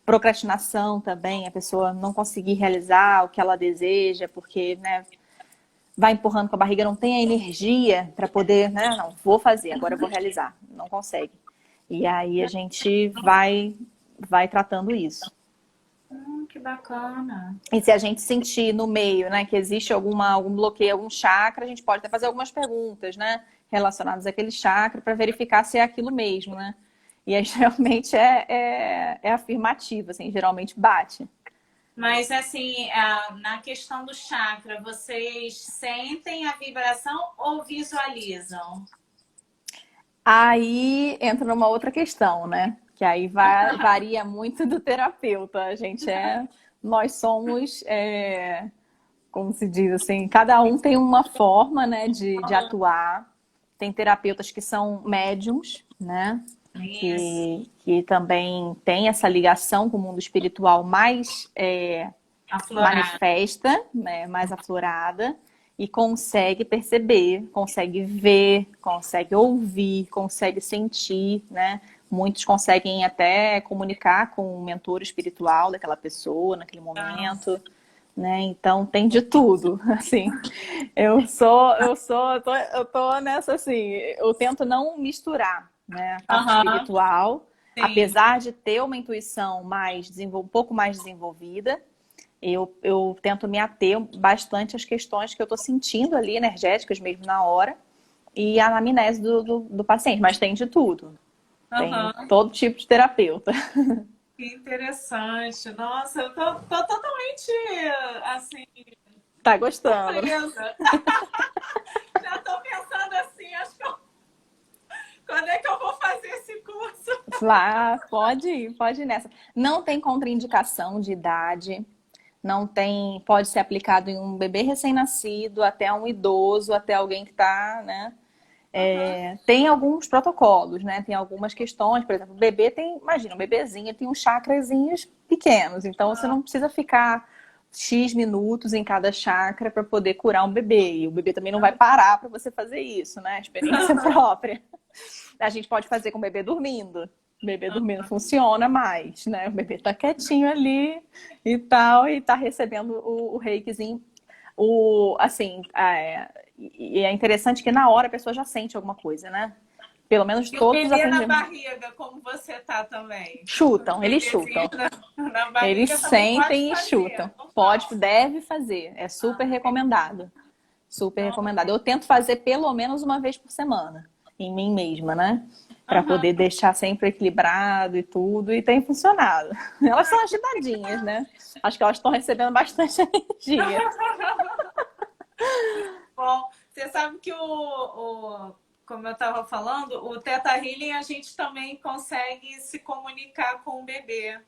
Procrastinação também, a pessoa não conseguir realizar o que ela deseja, porque, né, vai empurrando com a barriga, não tem a energia para poder, né? Não, vou fazer, agora eu vou realizar. Não consegue. E aí a gente vai tratando isso. Que bacana. E se a gente sentir no meio, né, que existe algum bloqueio, algum chakra, a gente pode até fazer algumas perguntas, né, relacionadas àquele chakra para verificar se é aquilo mesmo, né? E aí geralmente é afirmativo, assim, geralmente bate. Mas assim, na questão do chakra, vocês sentem a vibração ou visualizam? Aí entra numa outra questão, né? Que aí varia muito do terapeuta. Nós somos, como se diz assim, cada um tem uma forma, né, de atuar. Tem terapeutas que são médiums, né? Que também tem essa ligação com o mundo espiritual mais manifesta, né, mais aflorada. E consegue perceber, consegue ver, consegue ouvir, consegue sentir, né? Muitos conseguem até comunicar com o mentor espiritual daquela pessoa naquele momento, né? Então tem de tudo, assim. Eu tô nessa assim, eu tento não misturar, né, a parte espiritual, Sim. Apesar de ter uma intuição um pouco mais desenvolvida. Eu tento me ater bastante às questões que eu estou sentindo ali, energéticas mesmo na hora, e a anamnese do paciente, mas tem de tudo. Tem todo tipo de terapeuta. Que interessante. Nossa, eu tô totalmente assim. Tá gostando? Já tô pensando assim, acho que eu Lá, pode ir nessa. Não tem contraindicação de idade, não tem, pode ser aplicado em um bebê recém-nascido, até um idoso, até alguém que está, né? Aham. Tem alguns protocolos, né? Tem algumas questões, por exemplo, o bebê tem, imagina, um bebezinho tem uns chakrazinhos pequenos, então você não precisa ficar X minutos em cada chakra para poder curar um bebê. E o bebê também não vai parar para você fazer isso, né? Experiência própria. A gente pode fazer com o bebê dormindo. O bebê dormindo funciona mais, né? O bebê tá quietinho ali e tal, e tá recebendo o reikizinho. Assim, e é interessante que na hora a pessoa já sente alguma coisa, né? Pelo menos E o todos os bebê na atendimentos barriga, como você tá também? O chutam, eles bebezinho chutam. na Eles barriga também pode sentem e chutam. fazer. Pode, Normal. deve fazer. É super recomendado. Super Não. recomendado. Eu tento fazer pelo menos uma vez por semana, em mim mesma, né? Para Aham. poder deixar sempre equilibrado e tudo, e tem funcionado. Elas são agitadinhas, né? Acho que elas estão recebendo bastante energia. Bom, você sabe que como eu estava falando, o Theta Healing a gente também consegue se comunicar com o bebê.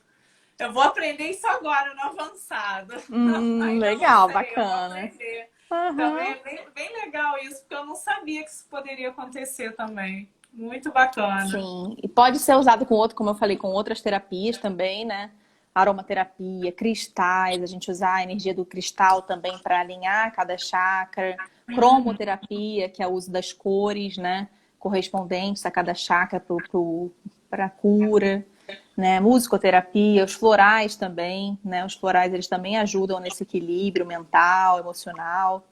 Eu vou aprender isso agora no avançado. Ainda não Legal, sei, eu vou bacana. aprender. Também Aham. é bem legal isso, porque eu não sabia que isso poderia acontecer também. Muito bacana. Sim, e pode ser usado com outro, como eu falei, com outras terapias também, né? Aromaterapia, cristais, a gente usar a energia do cristal também para alinhar cada chakra. Uhum. Cromoterapia, que é o uso das cores, né? Correspondentes a cada chakra para cura, né? Musicoterapia, os florais também, né? Os florais eles também ajudam nesse equilíbrio mental, emocional.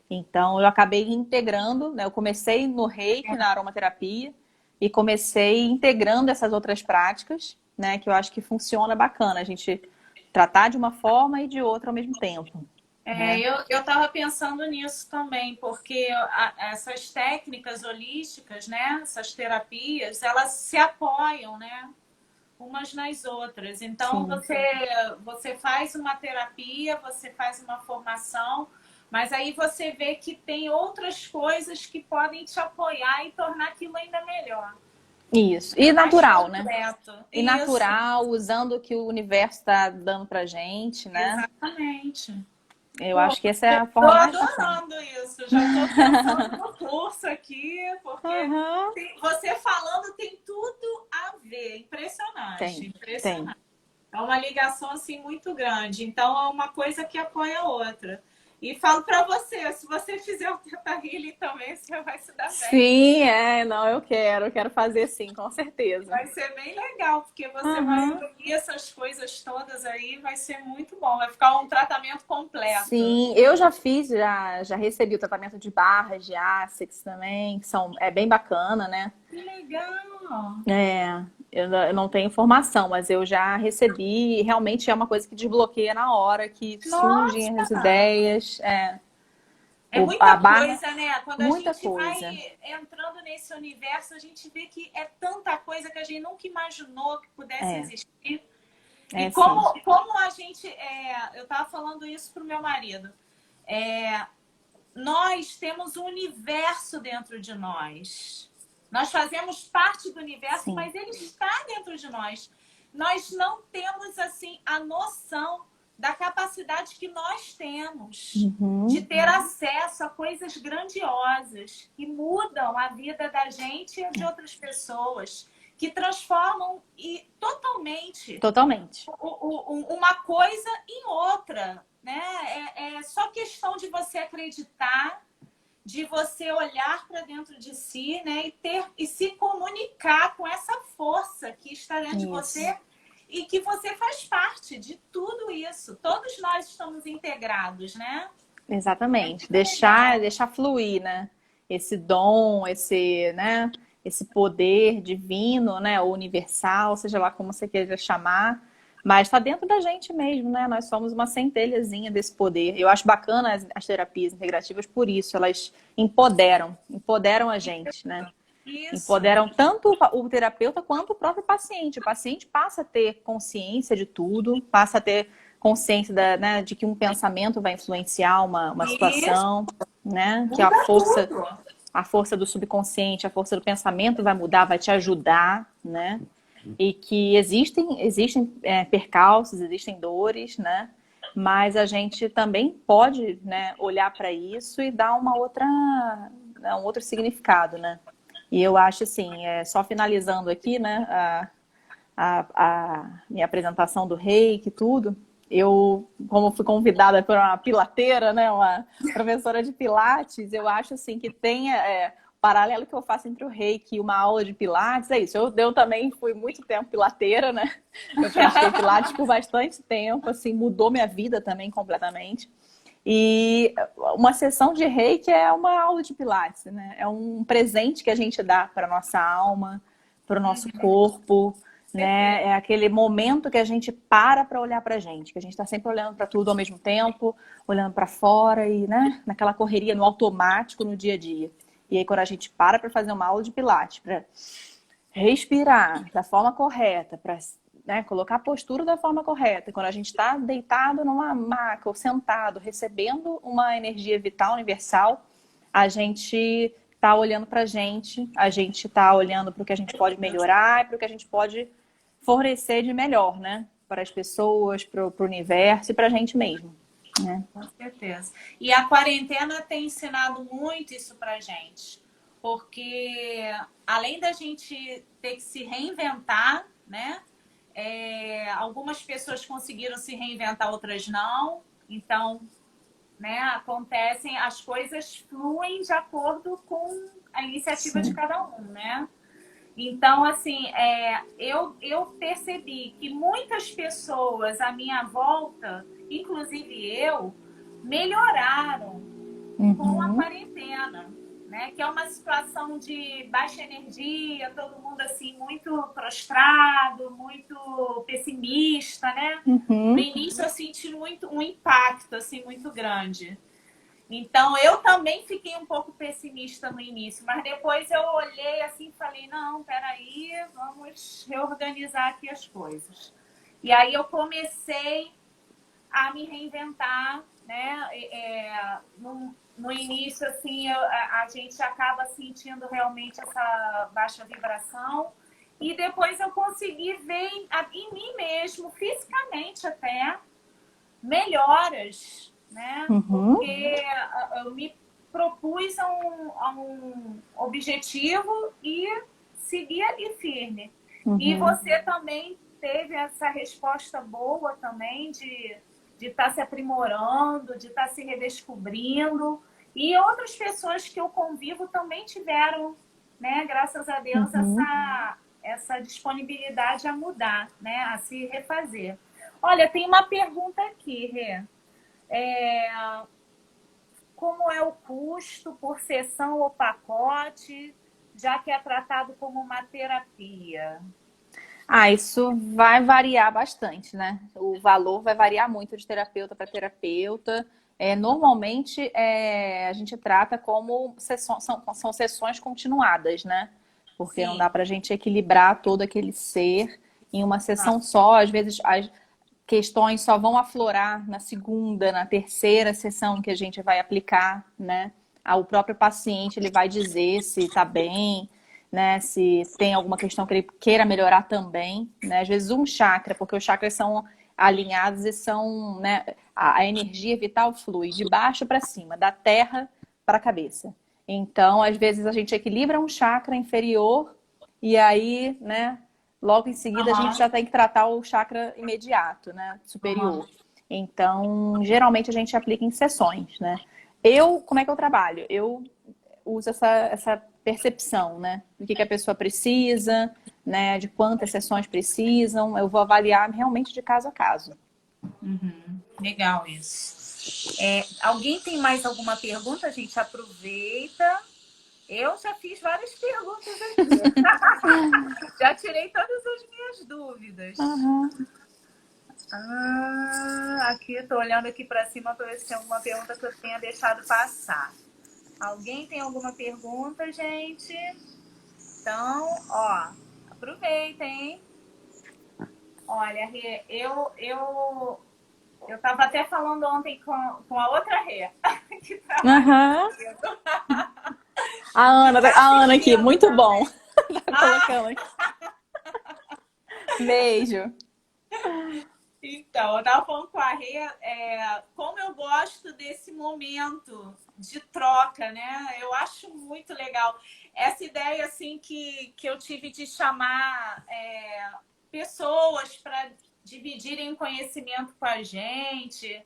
Então, eu acabei integrando, né? Eu comecei no Reiki, na aromaterapia, e comecei integrando essas outras práticas, né? Que eu acho que funciona bacana, a gente tratar de uma forma e de outra ao mesmo tempo, É, né? eu estava pensando nisso também, porque essas técnicas holísticas, né, essas terapias, elas se apoiam, né, umas nas outras. Então, Sim, você faz uma terapia, você faz uma formação, mas aí você vê que tem outras coisas que podem te apoiar e tornar aquilo ainda melhor, isso. E mais natural, né? completo. E Isso, natural, usando o que o universo está dando pra gente, né? exatamente. Eu Pô, acho que essa é a tô forma mais bacana. adorando isso. Já tô pensando no curso aqui, porque Aham. você falando tem tudo a ver. Impressionante, Tem, tem. impressionante. É uma ligação assim muito grande. Então é uma coisa que apoia a outra. E falo para você, se você fizer o Teta Healing também, você vai se dar bem. Sim, não, eu quero fazer sim, com certeza. Vai ser bem legal, porque você vai Aham. unir essas coisas todas aí, vai ser muito bom. Vai ficar um tratamento completo. Sim, eu já fiz, já recebi o tratamento de barras, de ácids também, é bem bacana, né? Que legal! Eu não tenho informação, mas eu já recebi, realmente é uma coisa que desbloqueia na hora, que surgem as Nossa! ideias, É a muita barra, coisa, né? Quando a muita gente coisa. vai entrando nesse universo, a gente vê que é tanta coisa que a gente nunca imaginou que pudesse É, existir. E é sim. como a gente. Eu estava falando isso para o meu marido. É, nós temos um universo dentro de nós. Nós fazemos parte do universo, Sim. mas ele está dentro de nós. Nós não temos assim a noção da capacidade que nós temos de Uhum. ter acesso a coisas grandiosas que mudam a vida da gente e de outras pessoas, que transformam totalmente Totalmente. uma coisa em outra, né? É só questão de você acreditar, de você olhar para dentro de si, né? E se comunicar com essa força que está dentro de Isso. você e que você faz parte de tudo isso. Todos nós estamos integrados, né? É Exatamente. muito legal. Deixar fluir, né? Esse dom, né? Esse poder divino, né? Ou universal, seja lá como você queira chamar. Mas está dentro da gente mesmo, né? Nós somos uma centelhazinha desse poder. Eu acho bacana as terapias integrativas por isso. Elas empoderam a gente, né? Isso. Empoderam tanto o terapeuta quanto o próprio paciente. O paciente passa a ter consciência de tudo, passa a ter consciência né, de que um pensamento vai influenciar uma Isso situação, né? Que muda tudo. a força do subconsciente, a força do pensamento vai mudar, vai te ajudar, né? e que existem percalços, existem dores, né? Mas a gente também pode, né, olhar para isso e dar um outro significado, né? E eu acho assim, só finalizando aqui, né, a minha apresentação do reiki e tudo, eu, como fui convidada por uma pilateira, né, uma professora de pilates, eu acho assim que tem paralelo que eu faço entre o reiki e uma aula de pilates, é isso. Eu também fui muito tempo pilateira, né? Eu pratiquei pilates por bastante tempo, assim, mudou minha vida também completamente. E uma sessão de reiki é uma aula de pilates, né? É um presente que a gente dá para nossa alma, para o nosso corpo, né? É aquele momento que a gente para olhar para a gente, que a gente está sempre olhando para tudo ao mesmo tempo, olhando para fora e, né? Naquela correria no automático no dia a dia. E aí quando a gente para fazer uma aula de pilates, para respirar da forma correta, para, né, colocar a postura da forma correta. Quando a gente está deitado numa maca ou sentado, recebendo uma energia vital universal, a gente está olhando para a gente está olhando para o que a gente pode melhorar e para o que a gente pode fornecer de melhor, né? Para as pessoas, para o universo e para a gente mesmo. Né? Com certeza. E a quarentena tem ensinado muito isso pra gente. Porque além da gente ter que se reinventar, né? Algumas pessoas conseguiram se reinventar, outras não. Então, né, acontecem, as coisas fluem de acordo com a iniciativa de cada um, né? Então, assim, eu percebi que muitas pessoas à minha volta, inclusive eu, melhoraram com a quarentena, né? Que é uma situação de baixa energia, todo mundo assim muito prostrado, muito pessimista, né? No início eu senti muito um impacto assim muito grande. Então, eu também fiquei um pouco pessimista no início, mas depois eu olhei assim e falei, não, peraí, vamos reorganizar aqui as coisas. E aí eu comecei a me reinventar, né? No início, assim, a gente acaba sentindo realmente essa baixa vibração, e depois eu consegui ver em mim mesmo, fisicamente até, melhoras, né? Porque eu me propus a um objetivo e segui ali firme. E você também teve essa resposta boa também de estar se aprimorando, de estar se redescobrindo. E outras pessoas que eu convivo também tiveram, né, graças a Deus, essa disponibilidade a mudar, né, a se refazer. Olha, tem uma pergunta aqui, Rê. Como é o custo por sessão ou pacote, já que é tratado como uma terapia? Isso vai variar bastante, né? O valor vai variar muito de terapeuta para terapeuta. Normalmente, a gente trata como são sessões continuadas, né? Porque não Sim. dá para a gente equilibrar todo aquele ser em uma sessão só. Às vezes, as questões só vão aflorar na segunda, na terceira sessão que a gente vai aplicar, né? O próprio paciente ele vai dizer se está bem, né? Se tem alguma questão que ele queira melhorar também, né? Às vezes um chakra, porque os chakras são alinhados e são, né? A energia vital flui de baixo para cima, da terra para a cabeça. Então, às vezes a gente equilibra um chakra inferior e aí, né? Logo em seguida a gente já tem que tratar o chakra imediato, né? Superior. Então, geralmente a gente aplica em sessões, né? Como é que eu trabalho? Eu uso essa percepção, né? Do que a pessoa precisa, né? De quantas sessões precisam. Eu vou avaliar realmente de caso a caso. Legal isso. Alguém tem mais alguma pergunta? A gente aproveita. Eu já fiz várias perguntas aqui. Já tirei todas as minhas dúvidas. Aqui, estou olhando aqui para cima para ver se tem alguma pergunta que eu tenha deixado passar. Alguém tem alguma pergunta, gente? Então, aproveitem, hein? Olha, Rê, eu estava até falando ontem com a outra Rê, que trabalha comigo. A Ana aqui, muito bom. Tá colocando aqui. Beijo. Então, eu tava falando com a Rê, como eu gosto desse momento de troca, né? Eu acho muito legal. Essa ideia, assim, que eu tive de chamar pessoas para dividirem conhecimento com a gente,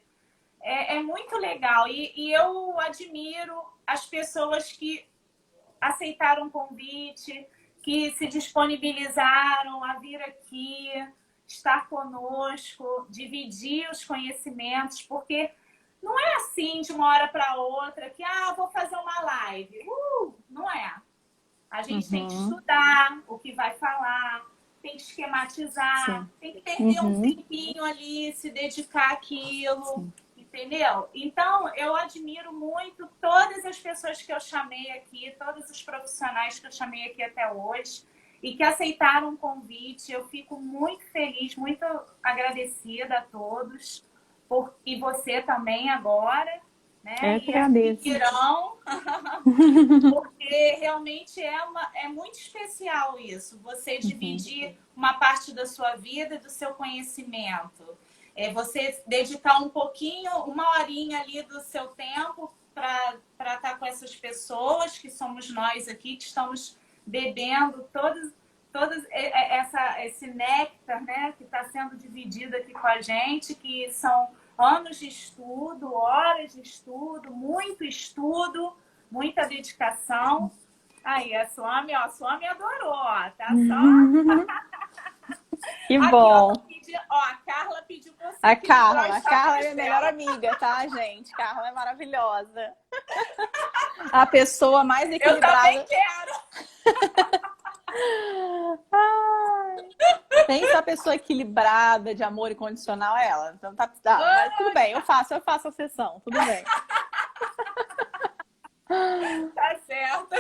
é muito legal. E eu admiro as pessoas que aceitaram o convite, que se disponibilizaram a vir aqui, estar conosco, dividir os conhecimentos, porque não é assim de uma hora para outra que, vou fazer uma live. Não é. A gente tem que estudar o que vai falar, tem que esquematizar, Sim. tem que perder um tempinho ali, se dedicar àquilo. Entendeu? Então, eu admiro muito todas as pessoas que eu chamei aqui, todos os profissionais que eu chamei aqui até hoje e que aceitaram o convite. Eu fico muito feliz, muito agradecida a todos. E você também agora, né? Eu que agradeço. Irão, porque realmente é muito especial isso, você dividir uma parte da sua vida e do seu conhecimento. Você dedicar um pouquinho, uma horinha ali do seu tempo para estar com essas pessoas, que somos nós aqui, que estamos bebendo todos esse néctar, né, que está sendo dividido aqui com a gente, que são anos de estudo, horas de estudo, muita dedicação. Aí, a Suami adorou, ó, tá só... Que Aqui, bom. a Carla pediu pra você. A Carla é minha melhor amiga, tá, gente? Carla é maravilhosa. A pessoa mais equilibrada. Eu também quero. Ai, pensa a pessoa equilibrada, de amor incondicional, é ela. Então tá, mas tudo bem, eu faço a sessão, tudo bem. Tá certo.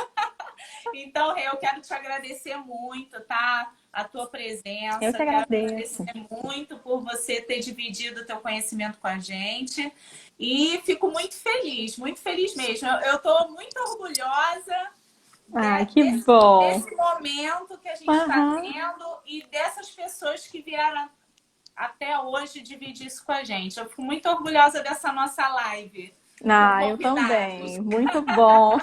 Então, Rê, eu quero te agradecer muito, tá? A tua presença. Eu que agradeço. Quero agradecer muito por você ter dividido o teu conhecimento com a gente. E fico muito feliz mesmo. Eu tô muito orgulhosa que bom. desse momento que a gente está tendo e dessas pessoas que vieram até hoje dividir isso com a gente. Eu fico muito orgulhosa dessa nossa live. Eu também. Muito bom.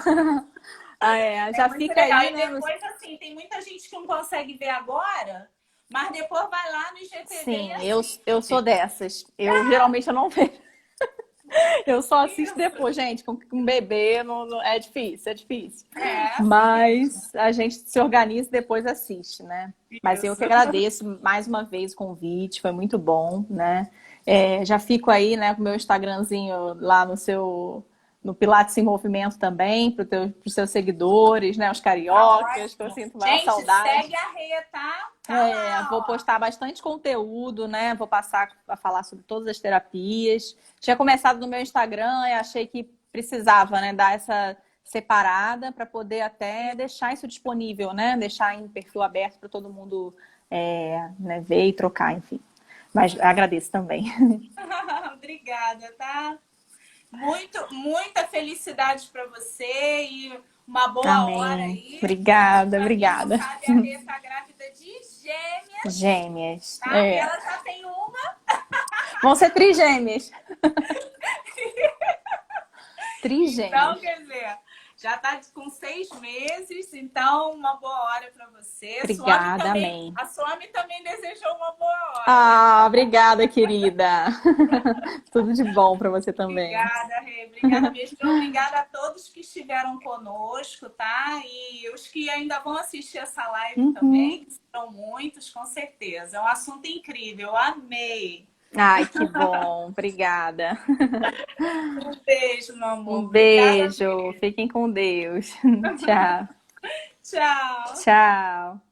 Já fica legal. aí, E né? depois, assim, tem muita gente que não consegue ver agora, mas depois vai lá no IGTV. Sim, eu sou dessas. Geralmente eu não vejo. Eu só assisto depois, gente. Com um bebê é difícil, é difícil. Mas a gente se organiza e depois assiste, né? Mas eu que agradeço mais uma vez o convite, foi muito bom, né? Já fico aí, né, com o meu Instagramzinho lá no Pilates em Movimento também, para os seus seguidores, né? Os cariocas, que eu sinto mais saudade. Segue a Rê, tá? Vou postar bastante conteúdo, né? Vou passar a falar sobre todas as terapias. Tinha começado no meu Instagram e achei que precisava, né, dar essa separada para poder até deixar isso disponível, né? Deixar em perfil aberto para todo mundo né, ver e trocar, enfim. Mas agradeço também. Obrigada, tá? Muita felicidade para você e uma boa hora aí. Obrigada. Quem não sabe, a Rê tá grávida de gêmeas. Gêmeas. Tá? E ela já tem uma. Vão ser trigêmeas. Trigêmeas. Então, quer dizer, já tá com 6 meses, então uma boa hora para você. Obrigada, amém. A Suami também desejou uma boa hora. Obrigada, querida. Tudo de bom para você também. Obrigada, Rê. Obrigada mesmo. Obrigada a todos que estiveram conosco, tá? E os que ainda vão assistir essa live também, que serão muitos, com certeza. É um assunto incrível. Eu amei. Ai, que bom. Obrigada. Um beijo, meu amor. Um beijo. Fiquem com Deus. Tchau. Tchau. Tchau.